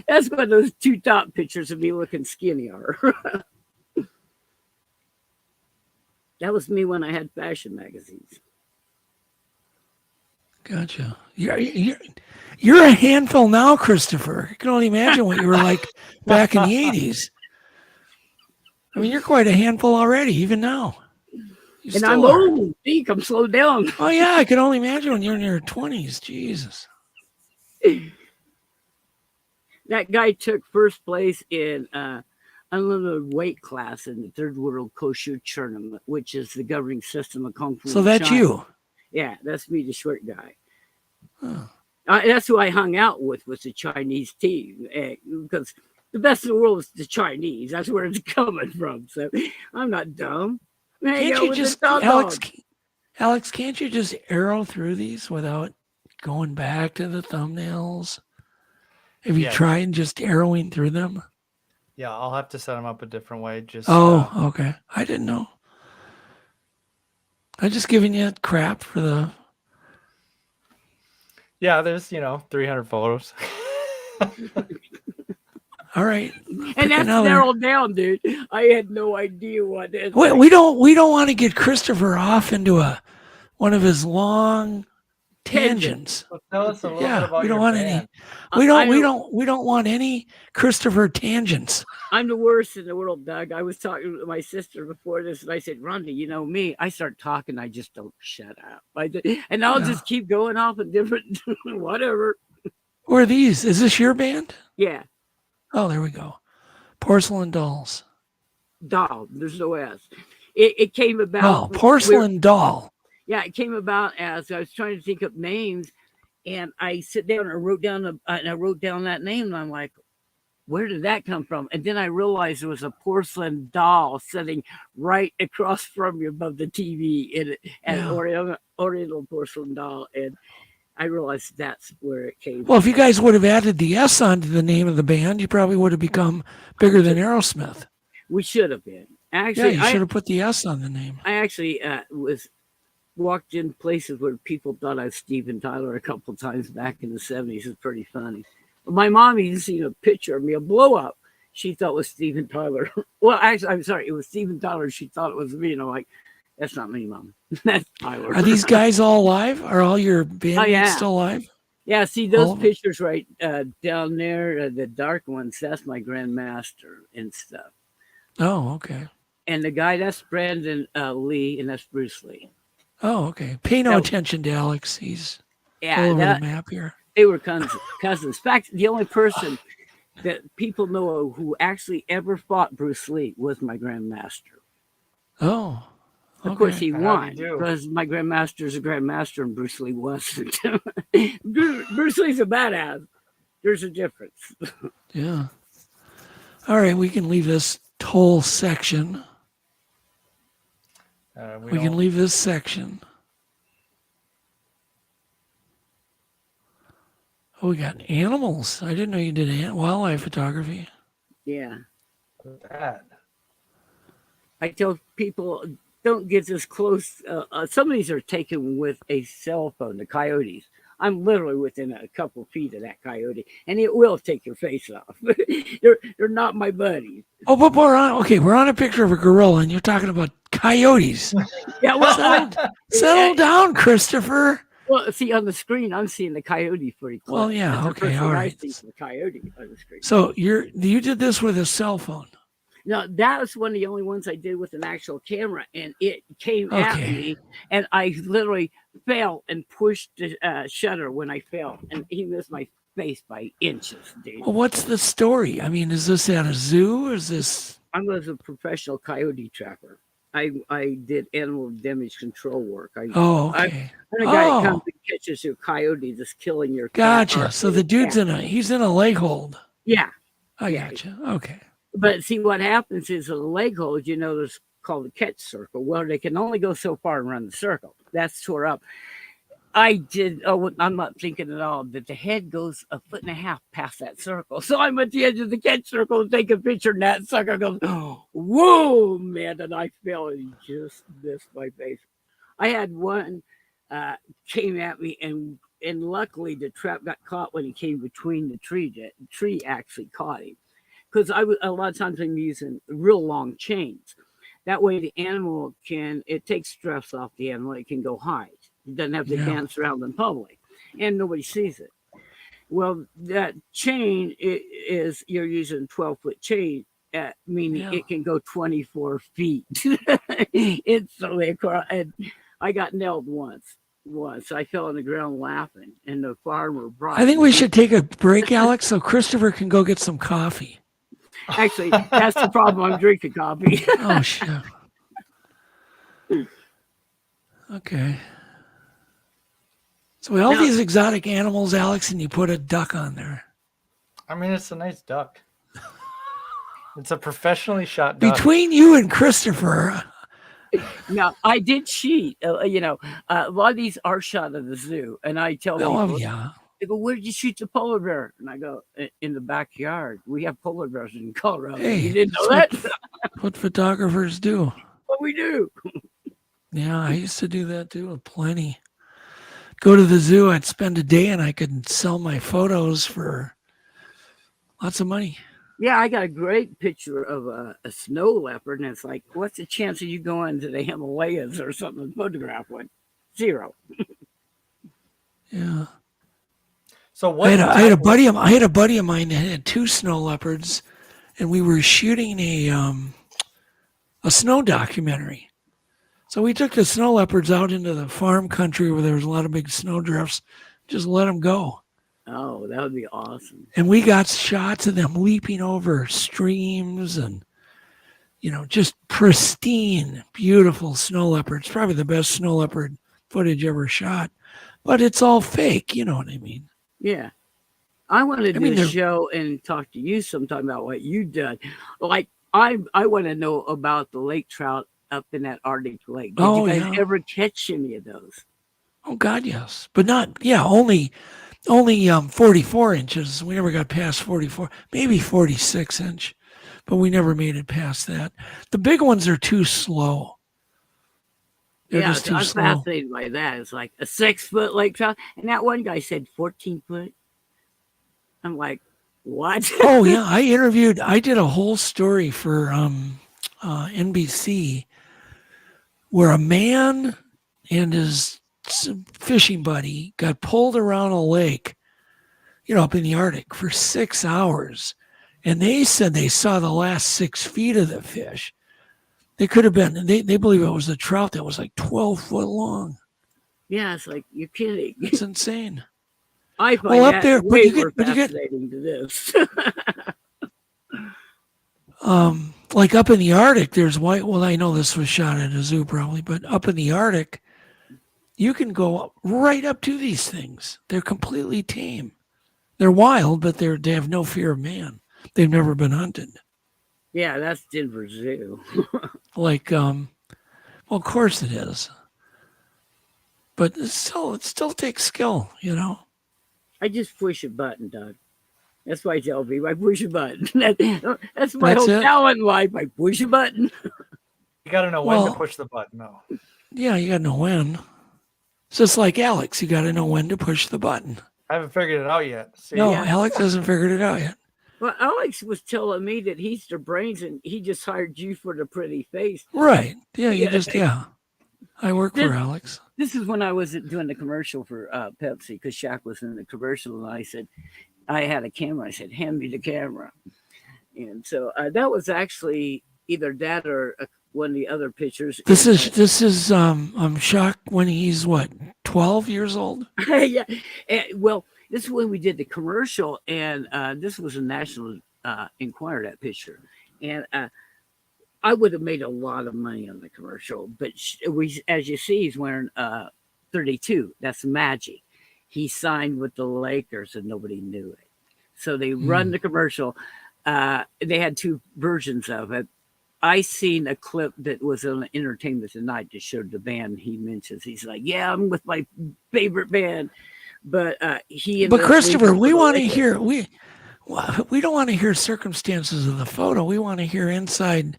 That's what those two top pictures of me looking skinny are. That was me when I had fashion magazines. Gotcha. You're a handful now, Christopher. I can only imagine what you were like back in the 80s. I mean, you're quite a handful already, even now. And I'm old. Think I'm slowed down. Oh, yeah. I can only imagine when you're in your 20s. Jesus. That guy took first place in unlimited weight class in the Third World Kosher Tournament, which is the governing system of Kung Fu. So in that's China. you. Yeah, that's me, the short guy. Huh. That's who I hung out with was the Chinese team, because the best in the world is the Chinese. That's where it's coming from. So I'm not dumb. Can't you just, Alex, can't you just arrow through these without going back to the thumbnails? Have you Yeah. tried just arrowing through them? Yeah, I'll have to set them up a different way. Just Okay. I didn't know. I'm just giving you crap for the. yeah, there's 300 photos. All right. And that's narrowed down, dude. I had no idea what it Wait, we don't want to get Christopher off into one of his long tangents. So tell us a little bit Yeah, about we don't your want band. any. We don't want any Christopher tangents. I'm the worst in the world, Doug. I was talking to my sister before this, and I said, Rhonda, you know me. I start talking, I just don't shut up. And I'll just keep going off in different whatever. Where are these? Is this your band? Yeah. Oh, there we go. Porcelain Dolls. Doll. There's no S. It came about. Oh, Porcelain Doll. Yeah, it came about as I was trying to think of names, and I sit down and I wrote down that name, and I'm like, where did that come from? And then I realized there was a porcelain doll sitting right across from you above the TV, an Oriental porcelain doll, and I realized that's where it came from. Well, if you guys would have added the S onto the name of the band, you probably would have become bigger than Aerosmith. We should have been. Actually, you should have put the S on the name. I actually walked in places where people thought I was Steven Tyler a couple times back in the 70s. It's pretty funny. My mom even seen a picture of me, a blow up. She thought it was Steven Tyler. Well, actually, I'm sorry, it was Steven Tyler. She thought it was me, and I'm like, that's not me, Mom. That's Tyler. Are these guys all alive? Are all your bandmates still alive? Yeah, see those pictures right down there, the dark ones, that's my grandmaster and stuff. Oh, okay. And the guy, that's Brandon Lee, and that's Bruce Lee. Oh, okay. Pay no attention to Alex. He's all over the map here. They were cousins. In fact, the only person that people know who actually ever fought Bruce Lee was my grandmaster. Oh, okay. Of course, he won because my grandmaster is a grandmaster and Bruce Lee wasn't. Bruce Lee's a badass. There's a difference. Yeah. All right, we can leave this whole section. We can leave this section. Oh, we got animals. I didn't know you did wildlife photography. Yeah. What's that? I tell people, don't get this close. Some of these are taken with a cell phone, the coyotes. I'm literally within a couple feet of that coyote, and it will take your face off. They're not my buddies. Oh, but we're on a picture of a gorilla, and you're talking about coyotes. Yeah, well, settle down, Christopher. Well, see, on the screen, I'm seeing the coyote pretty close. Well, yeah, okay, all right. I see the coyote on the screen. So you did this with a cell phone. No, that was one of the only ones I did with an actual camera, and it came at me, and I literally fell and pushed the shutter when I fell, and he missed my face by inches, dude. Well, what's the story? I mean, is this at a zoo? Is this? I was a professional coyote trapper. I did animal damage control work. Okay. I'm a guy that comes and catches your coyote that's killing your cat. Gotcha. So the dude's he's in a leg hold. Yeah. I gotcha. Okay. But see, what happens is in the leg hold, there's called the catch circle. Well, they can only go so far and run the circle. That's tore up. I'm not thinking at all that the head goes 1.5 feet past that circle. So I'm at the edge of the catch circle and take a picture, and that sucker goes, whoa, man, and I fell and just missed my face. I had one came at me, and luckily the trap got caught when he came between the tree. The tree actually caught him. Because a lot of times I'm using real long chains. That way the animal it takes stress off the animal. It can go hide. It doesn't have to dance around in public. And nobody sees it. Well, that chain you're using 12-foot chain, meaning it can go 24 feet. Instantly across. And I got nailed once. I fell on the ground laughing. And the farmer brought I think we should take a break, Alex, so Christopher can go get some coffee. Actually, that's the problem. I'm drinking coffee. Oh shit. Okay. So all Now- these exotic animals, Alex, and you put a duck on there. I mean, it's a nice duck. It's a professionally shot duck. Between you and Christopher, Now, I did cheat. A lot of these are shot at the zoo, and I tell oh people, yeah. they go, "Where did you shoot the polar bear?" And I go, "In the backyard. We have polar bears in Colorado. Hey, you didn't know that's that? what photographers do. What we do?" Yeah, I used to do that too, plenty. Go to the zoo, I'd spend a day and I could sell my photos for lots of money. Yeah, I got a great picture of a snow leopard, and it's like, what's the chance of you going to the Himalayas or something and photograph one? 0. Yeah. So what? I had a buddy of mine that had 2 snow leopards, and we were shooting a snow documentary. So we took the snow leopards out into the farm country where there was a lot of big snow drifts, just let them go. Oh, that would be awesome. And we got shots of them leaping over streams and, just pristine, beautiful snow leopards. Probably the best snow leopard footage ever shot. But it's all fake, you know what I mean? Yeah. I want to do mean, a show and talk to you sometime about what you've done. Like, I want to know about the lake trout up in that Arctic lake. Did you guys ever catch any of those? Oh, God, yes. But only 44 inches. We never got past 44, maybe 46 inch, but we never made it past that. The big ones are too slow. They're just too I'm slow. fascinated by that. It's like a 6-foot lake trout. And that one guy said 14 foot. I'm like, what? Oh, yeah. I did a whole story for NBC where a man and his fishing buddy got pulled around a lake, up in the Arctic for 6 hours. And they said they saw the last 6 feet of the fish. They could have been, they believe it was a trout that was like 12 foot long. Yeah, it's like, you're kidding. It's insane. I find up that there, way more fascinating to this. Like up in the Arctic, there's white. Well, I know this was shot at a zoo probably, but up in the Arctic, you can go right up to these things. They're completely tame. They're wild, but they have no fear of man. They've never been hunted. Yeah, that's Denver Zoo. Like, well, of course it is. But it still takes skill, I just push a button, Doug. That's why I tell people I push a button. That's my whole talent in life. I push a button. You got to know when to push the button, though. Yeah, you got to know when. It's just like Alex. You got to know when to push the button. I haven't figured it out yet. See, no, Alex hasn't figured it out yet. Well, Alex was telling me that he's the brains and he just hired you for the pretty face. Right. Yeah, I work for Alex. This is when I was doing the commercial for Pepsi because Shaq was in the commercial and I said, I had a camera. I said, hand me the camera. And so that was actually either that or one of the other pictures. This is I'm shocked when he's 12 years old? Yeah. Well, this is when we did the commercial and this was a National Enquirer, that picture. And I would have made a lot of money on the commercial, but as you see, he's wearing 32. That's Magic. He signed with the Lakers and nobody knew it. So they run the commercial. They had 2 versions of it. I seen a clip that was on Entertainment Tonight that showed the band he mentions. He's like, yeah, I'm with my favorite band. But But Christopher, we want to hear, we don't want to hear circumstances of the photo. We want to hear inside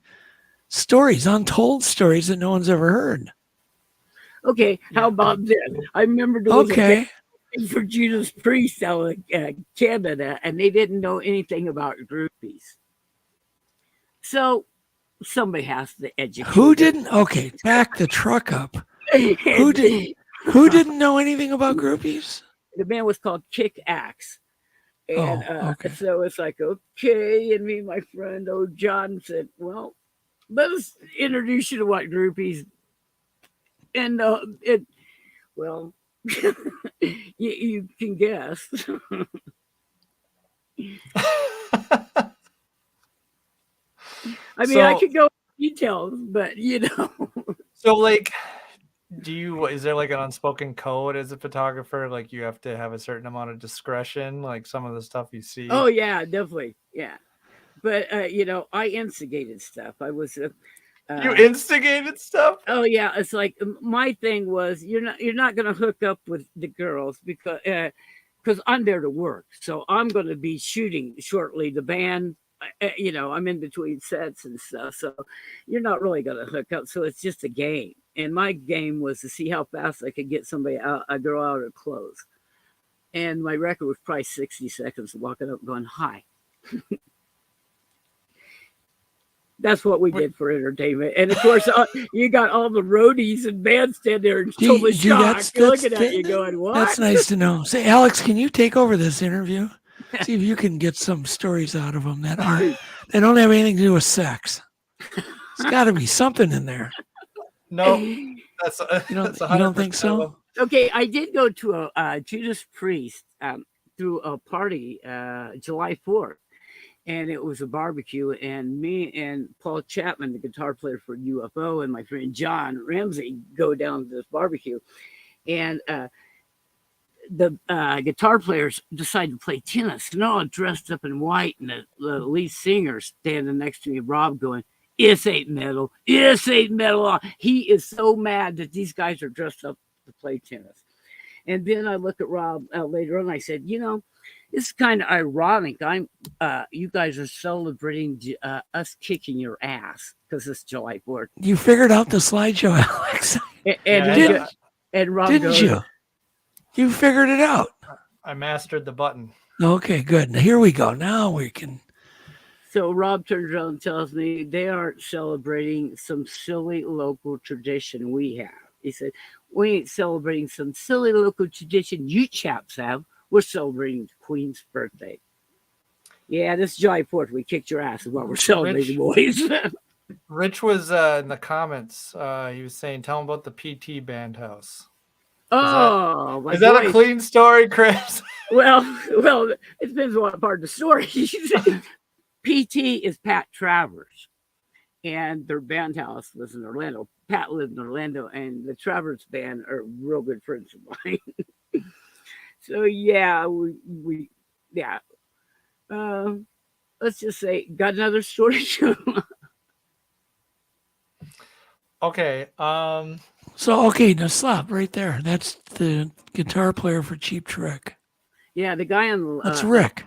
stories, untold stories that no one's ever heard. Okay, how about this? I remember there was a for Judas Priest out in Canada, and they didn't know anything about groupies. So somebody has to educate. Who didn't? Okay, back the truck up. Who didn't know anything about groupies? The band was called Kick Axe. And okay. So it's like, okay. And me and my friend, John, said, well, let's introduce you to what groupies. And well, you can guess. I mean, I So- could go into details, but So like, is there like an unspoken code as a photographer? Like you have to have a certain amount of discretion, like some of the stuff you see. Oh yeah, definitely, yeah. But I instigated stuff. I was You instigated stuff? oh yeah, it's like my thing was you're not going to hook up with the girls because I'm there to work. So I'm going to be shooting shortly. The band, I'm in between sets and stuff. So you're not really going to hook up. So it's just a game. And my game was to see how fast I could get a girl out of her clothes. And my record was probably 60 seconds walking up going, hi. That's what we did for entertainment. And of course, you got all the roadies and bands standing there and totally shocked looking at you going, what? That's nice to know. Say, Alex, can you take over this interview? See if you can get some stories out of them that don't have anything to do with sex. There's got to be something in there. No, that's You don't, that's you don't 100% think of so? them. Okay, I did go to a Judas Priest through a party July 4th. And it was a barbecue, and me and Paul Chapman, the guitar player for UFO, and my friend John Ramsey go down to this barbecue. And the guitar players decided to play tennis. And they're all dressed up in white, and the lead singer standing next to me, Rob, going, "This ain't metal. This ain't metal." He is so mad that these guys are dressed up to play tennis. And then I look at Rob later on, and I said, this is kind of ironic. You guys are celebrating us kicking your ass because it's July 4th. You figured out the slideshow, Alex. And Rob Didn't goes, you? You figured it out. I mastered the button. Okay, good. Now, here we go. Now we can. So Rob turns around and tells me they aren't celebrating some silly local tradition we have. He said, we ain't celebrating some silly local tradition you chaps have. We're celebrating the Queen's birthday. Yeah, this is July 4th. We kicked your ass is what we're celebrating, boys. Rich was in the comments. He was saying, tell him about the PT band house. My Is that a boys. clean story, Chris? Well, it depends on what part of the story. PT is Pat Travers, and their band house was in Orlando. Pat lived in Orlando, and the Travers band are real good friends of mine. So yeah, we let's just say got another story. Okay. So, okay, now stop right there. That's the guitar player for Cheap Trick. Yeah, the guy on the That's Rick.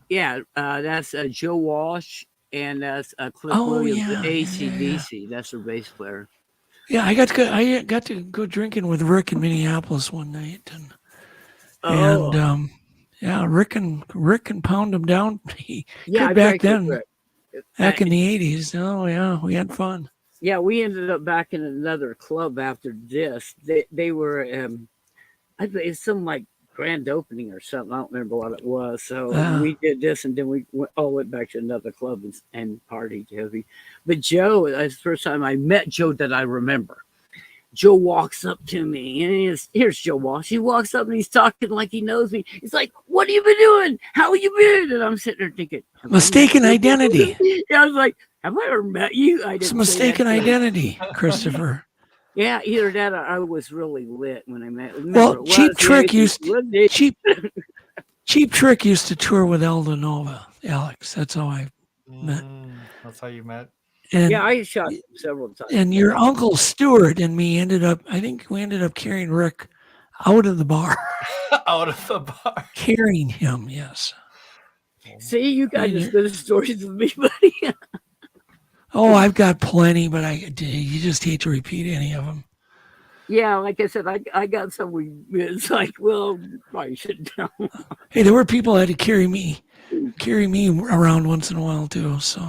Yeah, that's Joe Walsh, and that's Cliff Williams, the AC/DC. That's their bass player. Yeah, I got to go drinking with Rick in Minneapolis one night, and Rick can pound him down. He could back then, back in the 80s. Oh yeah, we had fun. Yeah, we ended up back in another club after this. They were I think it's some like grand opening or something. I don't remember what it was. So we did this, and then we all went back to another club and partied heavy. But Joe, that's the first time I met Joe that I remember. Joe walks up to me, and here's Joe Walsh. He walks up and he's talking like he knows me. He's like, "What have you been doing? How have you been?" And I'm sitting there thinking, mistaken identity. Yeah, I was like, "Have I ever met you?" I didn't. It's mistaken identity, Christopher. Yeah, either that or I was really lit when I met. Well, Cheap Trick used to tour with Elda Nova, Alex. That's how I met. That's how you met. And, yeah, I shot several times. And your uncle Stuart and me I think we ended up carrying Rick out of the bar. Out of the bar. Carrying him, yes. See, you guys as good as stories as me, buddy. Oh, I've got plenty, but you just hate to repeat any of them. Yeah, like I said, I got some. It's like, well, probably shouldn't tell. Hey, there were people that had to carry me around once in a while too. So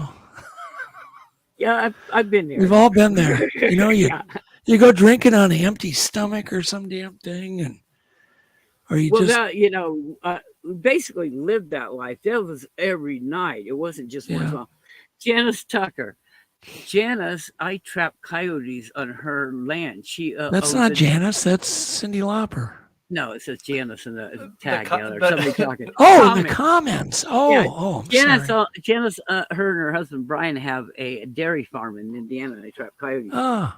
yeah, I've been there. We've all been there. You know, you go drinking on an empty stomach or some damn thing, basically lived that life. That was every night. It wasn't just once in a while. Janice Tucker. Janice, I trapped coyotes on her land. That's not Janice. That's Cyndi Lauper. No, it says Janice in the tag co- there. the- Somebody talking. Oh, in the Comments. comments. Oh, Yeah, oh, I'm Janice, sorry. Janice, her and her husband Brian have a dairy farm in Indiana. They trap coyotes. Oh,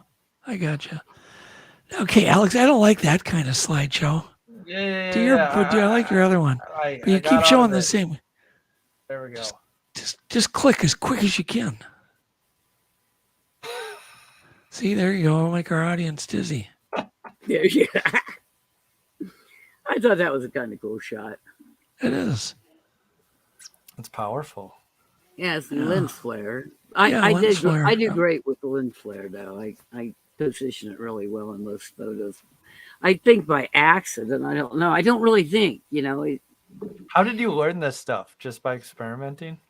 I gotcha. Okay, Alex, I don't like that kind of slideshow. Do I like your other one? But you I keep got out showing of the it. same. There we go. Just click as quick as you can. See, there you go. Make our audience dizzy. Yeah. I thought that was a kind of cool shot. It is. It's powerful. Yeah, it's the Yeah. lens flare. Yeah, I lens flare. I do great with the lens flare though. I position it really well in most photos. I think by accident. I don't know. I don't really think. How did you learn this stuff? Just by experimenting?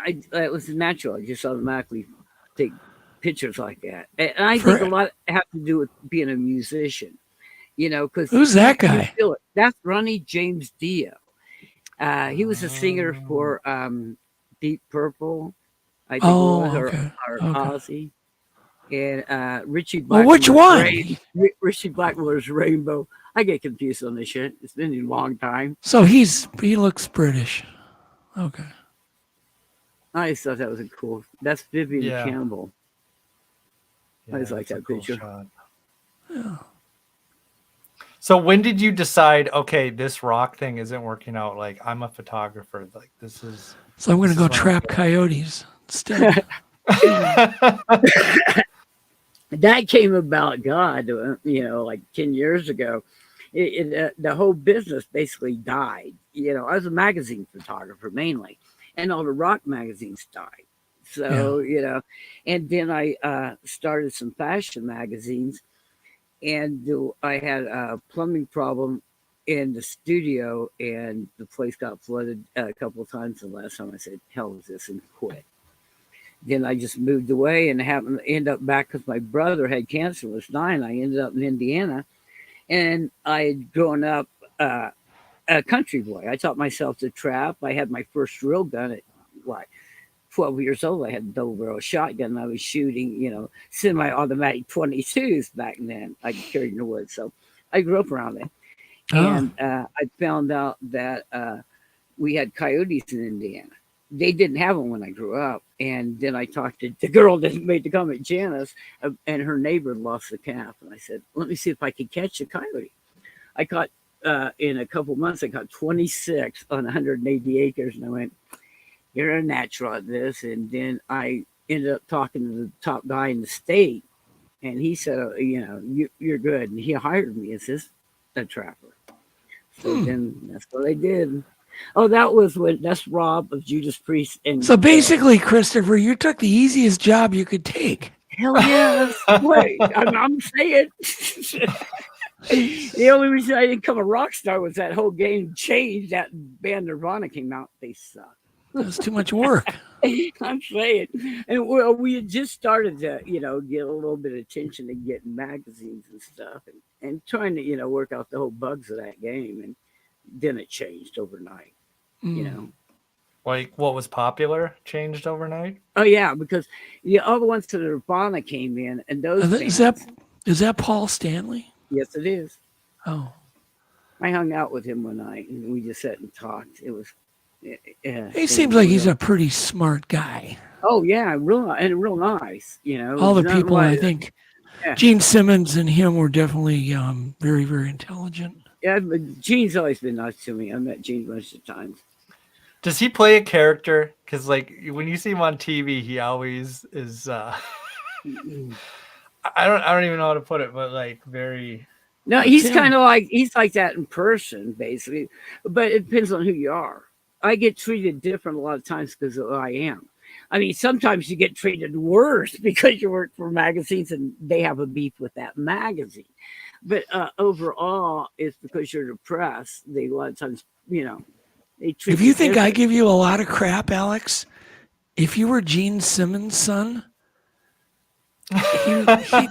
It was natural. I just automatically take pictures like that, and I think a lot have to do with being a musician. Because Who's that guy? feel it. That's Ronnie James Dio. He was a singer for Deep Purple, I think it was, or Ozzy, and Richie Blackmore's which one? Richie Blackmore's Rainbow. I get confused on this shit. It's been a long time. So he looks British. Okay. I just thought that was a cool. That's Vivian Yeah. Campbell. I just like that's a that cool picture. shot. Yeah. So when did you decide, okay, this rock thing isn't working out? Like, I'm a photographer. Like, this is. So I'm going to This go is what I'm trap doing. coyotes instead. That came about, God, like 10 years ago. The whole business basically died. I was a magazine photographer mainly, and all the rock magazines died. So, and then I started some fashion magazines, and I had a plumbing problem in the studio, and the place got flooded a couple of times. The last time I said, hell with this, and quit. Then I just moved away and happened to end up back because my brother had cancer, was dying. I ended up in Indiana, and I had grown up a country boy. I taught myself to trap. I had my first real gun at 12 years old. I had a double barrel shotgun. I was shooting, semi-automatic 22s back then. I carried in the woods, so I grew up around it. And I found out that we had coyotes in Indiana. They didn't have them when I grew up. And then I talked to the girl that made the comment, Janice, and her neighbor lost a calf. And I said, let me see if I could catch a coyote. I caught, in a couple months, I caught 26 on 180 acres. And I went, you're a natural at this. And then I ended up talking to the top guy in the state. And he said, you're good. And he hired me as a trapper. So then that's what I did. Oh, that's Rob of Judas Priest. And So basically, Christopher, you took the easiest job you could take. hell yeah, that's what I'm saying. The only reason I didn't become a rock star was that whole game changed. That band Nirvana came out. They suck. That's too much work. I'm saying. And we had just started to, get a little bit of attention and getting magazines and stuff and trying to, work out the whole bugs of that game. And then it changed overnight, Like, what was popular changed overnight? Oh, yeah, because all the ones to Nirvana came in, and those Is that Paul Stanley? Yes, it is. Oh. I hung out with him one night, and we just sat and talked. It was... He seems like he's a pretty smart guy. Oh, yeah, real nice, All the people, I think, Yeah. Gene Simmons and him were definitely very, very intelligent. Yeah, but Gene's always been nice to me. I met Gene a bunch of times. Does he play a character? Because, like, when you see him on TV, he always is. I don't even know how to put it, but like very. No, he's kind of like that in person, basically. But it depends on who you are. I get treated different a lot of times because of who I am. I mean, sometimes you get treated worse because you work for magazines and they have a beef with that magazine. But overall, it's because you're the press. They a lot of times, they treat. If you think I give you a lot of crap, Alex, if you were Gene Simmons' son, he'd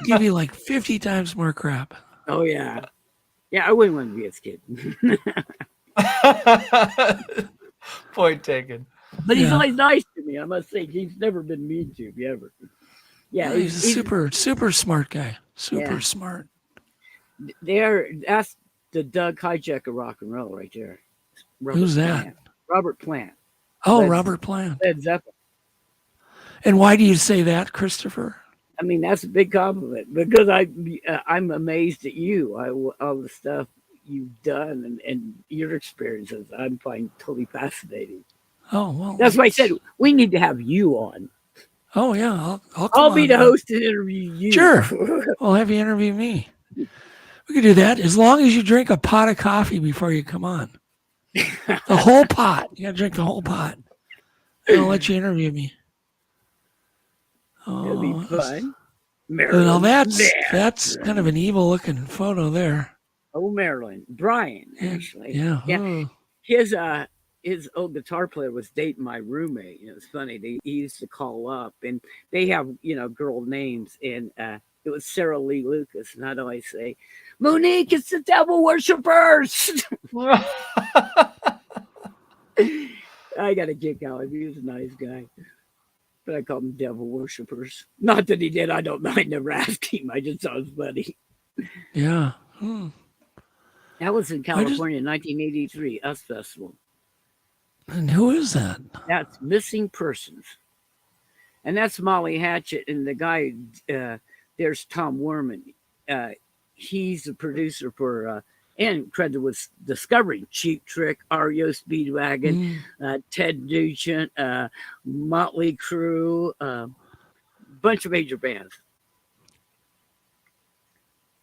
give you like 50 times more crap. Oh yeah, I wouldn't want to be his kid. Point taken. But he's always nice to me. I must say, he's never been mean to me ever. Yeah, he's a super smart guy. Super smart. That's the Doug hijack of rock and roll right there. Who's that? Plant. Robert Plant. Oh, Led- Robert Plant. Led Zeppelin. And why do you say that, Christopher? I mean, that's a big compliment because I'm amazed at you. All the stuff you've done and your experiences. I find totally fascinating. Oh, well. That's why I said we need to have you on. Oh, yeah. I'll come I'll be on the then. host and interview you. Sure. I'll have you interview me. We could do that as long as you drink a pot of coffee before you come on. The whole pot. You got to drink the whole pot. And I'll let you interview me. It'll be fun. Now Marilyn. that's kind of an evil looking photo there. Oh, Marilyn. Brian, actually. Yeah. Yeah. Oh. His old guitar player was dating my roommate. You know, it's funny. He used to call up and they have, girl names. And it was Sarah Lee Lucas. And I'd always say, Monique, it's the devil worshippers. I got a kick out of him. He was a nice guy. But I called him devil worshippers. Not that he did. I never asked him. I just thought it was funny. Yeah. That was in California in 1983, US Festival. And who is that? That's Missing Persons. And that's Molly Hatchet. And the guy, there's Tom Werman. He's the producer for, and credit was discovering Cheap Trick, REO Speedwagon, Ted Nugent, Motley Crue, bunch of major bands.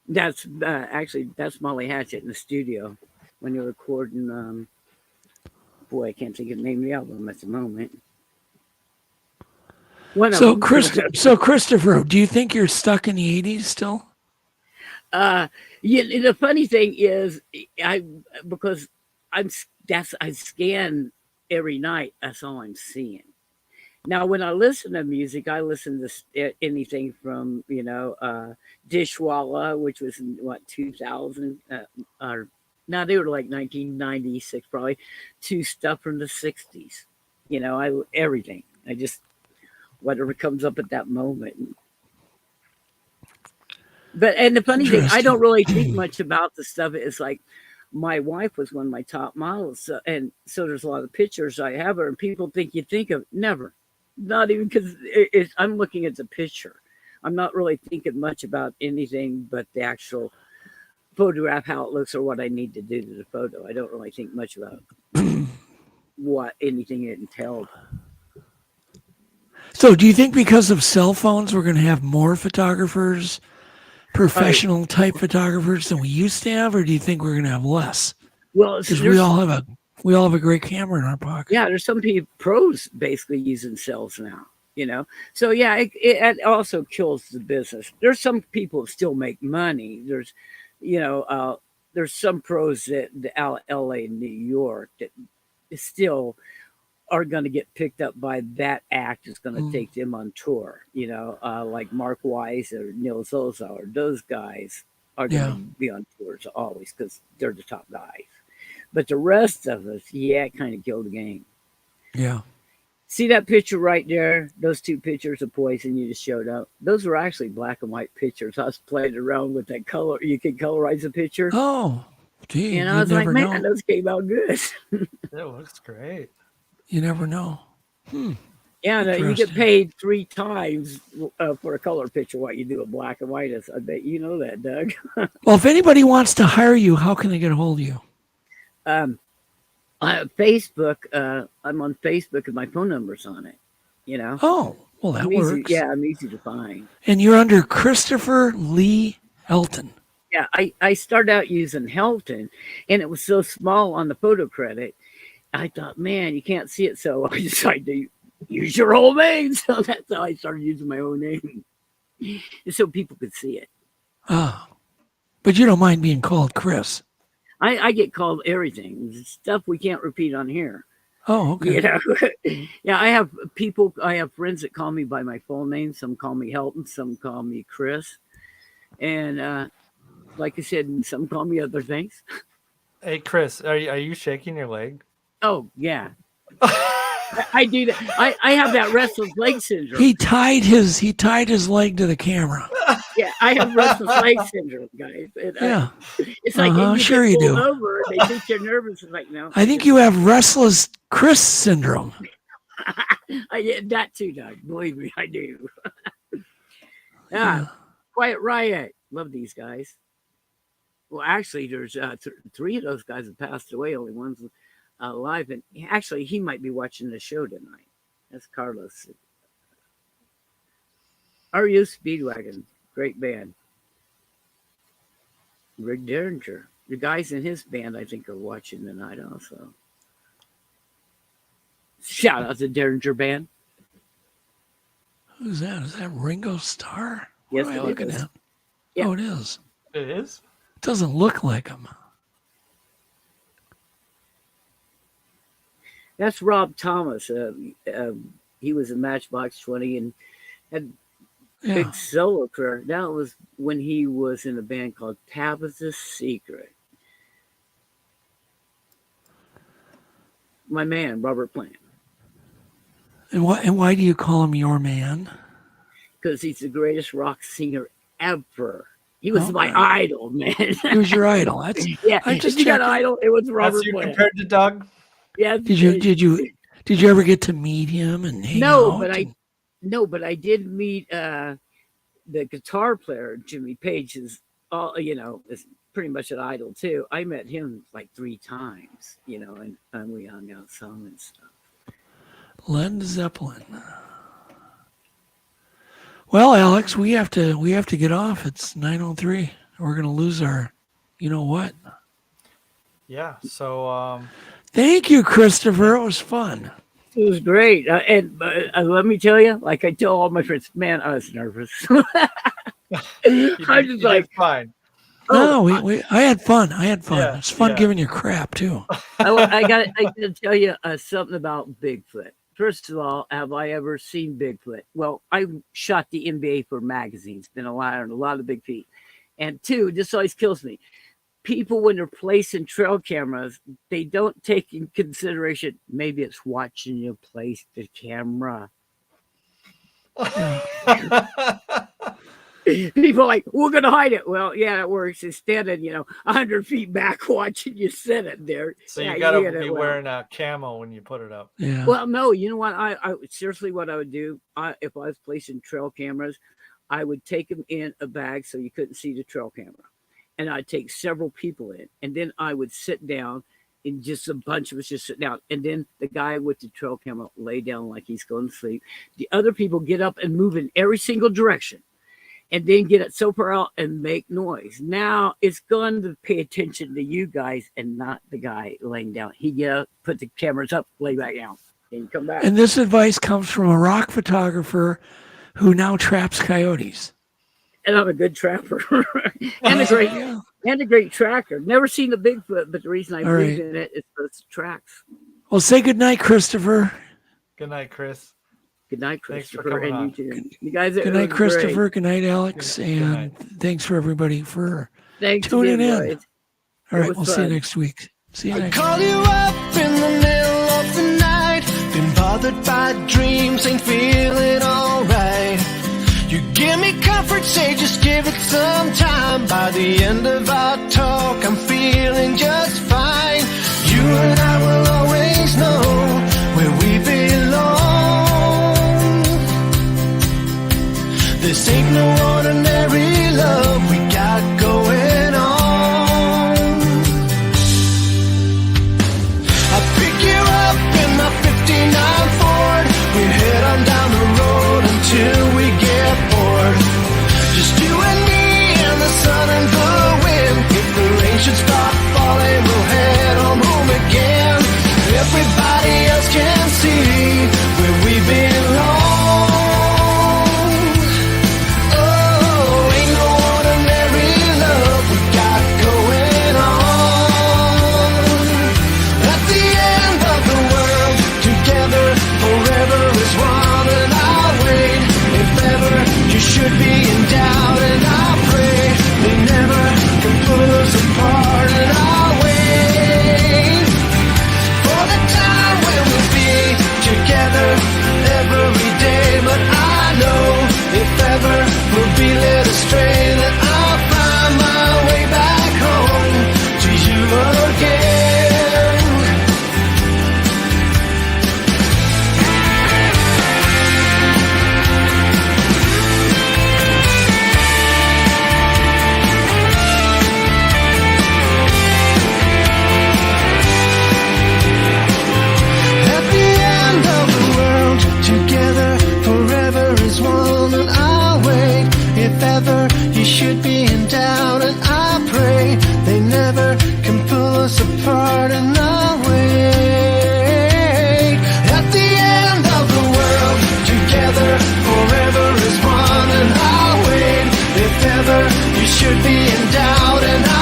That's that's Molly Hatchet in the studio when they're recording. Boy, I can't think of the name of the album at the moment. So Christopher, do you think you're stuck in the 80s still? The funny thing is, I scan every night. That's all I'm seeing. Now, when I listen to music, I listen to anything from Dishwalla, which was in 2000, or now they were like 1996 probably, to stuff from the 60s. Everything. I just whatever comes up at that moment. And the funny thing, I don't really think much about the stuff. It's like my wife was one of my top models. So there's a lot of pictures I have her, and people think you think of never, not even because I'm looking at the picture. I'm not really thinking much about anything but the actual photograph, how it looks, or what I need to do to the photo. I don't really think much about what anything it entailed. So do you think because of cell phones, we're going to have more photographers, professional type photographers than we used to have, or do you think we're going to have less? Well, because we all have a great camera in our pocket. Yeah, there's some people pros basically using cells now. So yeah, it also kills the business. There's some people that still make money. There's some pros that LA and New York that still are going to get picked up by that act is going to take them on tour, like Mark Weiss or Neil Zolzauer. Those guys are going to be on tours always because they're the top guys. But the rest of us, it kind of killed the game. Yeah. See that picture right there? Those two pictures of Poison you just showed up. Those were actually black and white pictures. I was playing around with that color. You can colorize a picture. Oh, gee. And I was like, man, those came out good. It looks great. You never know. Yeah, you get paid 3 times for a color picture what you do a black and white. I bet you know that, Doug. Well, if anybody wants to hire you, how can they get a hold of you? Facebook. I'm on Facebook and my phone number's on it. Oh, well, that works. I'm easy to find. And you're under Christopher Lee Helton. Yeah, I started out using Helton, and it was so small on the photo credit. I thought, man, you can't see it, so I decided to use your whole name. So that's how I started using my own name, so people could see it. Ah, but you don't mind being called Chris. I get called everything, stuff we can't repeat on here. Oh, okay. Yeah, I have friends that call me by my full name. Some call me Helton, some call me Chris. And like I said, some call me other things. Hey, Chris, are you shaking your leg? Oh, yeah. I do that. I have that restless leg syndrome. He tied his leg to the camera. Yeah, I have restless leg syndrome, guys. And, Yeah. it's like you Sure get you pulled do. over and they think you're nervous. It's like, no. I think you have restless Chris syndrome. I get that too, Doug. Believe me, I do. Yeah. Quiet Riot. Love these guys. Well, actually, there's 3 of those guys have passed away. Only one's alive. And actually, he might be watching the show tonight. That's Carlos. RU Speedwagon. Great band. Rick Derringer. The guys in his band, I think, are watching tonight also. Shout out to Derringer Band. Who's that? Is that Ringo Starr? Yes, What am I it looking is. at? Yeah. Oh, it is. It is. It doesn't look like him. That's Rob Thomas. He was in Matchbox 20 and had Yeah. big solo career. That was when he was in a band called Tabitha's Secret. My man, Robert Plant. And why do you call him your man? Because he's the greatest rock singer ever. He was Okay. my idol, man. He was your idol. That's Yeah, I'm if just you got an checking. idol, it was Robert That's you Plant. compared to Doug. Yeah. Did you ever get to meet him and hang No, out? but I did meet the guitar player, Jimmy Page, is is pretty much an idol too. I met him like 3 times, and we hung out some and stuff. Led Zeppelin. Well, Alex, we have to get off. It's 9:03. We're gonna lose our, you know what? Yeah. So Thank you, Christopher. It was fun. It was great, and let me tell you, like I tell all my friends, man, I was nervous. I'm just like, fine. No, I had fun. I had fun. Yeah, It's fun yeah. giving you crap too. I got to tell you something about Bigfoot. First of all, have I ever seen Bigfoot? Well, I shot the NBA for magazines. Been a lot of big feet. And 2, this always kills me. People, when they're placing trail cameras, they don't take in consideration maybe it's watching you place the camera. People are like, we're going to hide it. Well, yeah, it works. It's standing, 100 feet back watching you set it there. So Yeah, you got to get be it well. wearing a camo when you put it up. Yeah. Well, no, you know what? I seriously, what I would do, if I was placing trail cameras, I would take them in a bag so you couldn't see the trail camera. And I'd take several people in, and then I would sit down, and just a bunch of us just sit down. And then the guy with the trail camera lay down like he's going to sleep. The other people get up and move in every single direction, and then get it so far out and make noise. Now it's going to pay attention to you guys and not the guy laying down. He get up, put the cameras up, lay back down, and come back. And this advice comes from a rock photographer who now traps coyotes. And I'm a good trapper and a great tracker. Never seen a Bigfoot, but the reason I believe in it is those tracks. Well, say goodnight, Christopher. Good night, Chris. Good night, Thanks for Christopher, coming and you too. You guys, Good night, Christopher. Good night, Alex. Good And night. thanks for everybody for Thanks tuning again, in. boys. All right, was we'll see you fun. next week. See you I next call you up in the middle of the night. Been bothered by dreams, ain't feeling alright. You give me comfort, say just give it some time. By the end of our talk, I'm feeling just fine. You and I will always know where we belong. This ain't no ordinary love we got going on. I'll pick you up in my 59 Ford. We head on down the road until we get bored. Just you and me and the sun and the wind. If the rain should stop falling, we'll head on home again. Everybody else can see where we belong. Oh, ain't no ordinary love we got going on. At the end of the world, together forever is one, and I'll wait. If ever you should be in doubt, and I pray they never can pull us apart, and I'll wait for the time when we'll be together every day. But I know if ever we'll be led astray, should be in doubt, and I pray they never can pull us apart in a way. At the end of the world, together forever as one, and I'll wait if ever you should be in doubt, and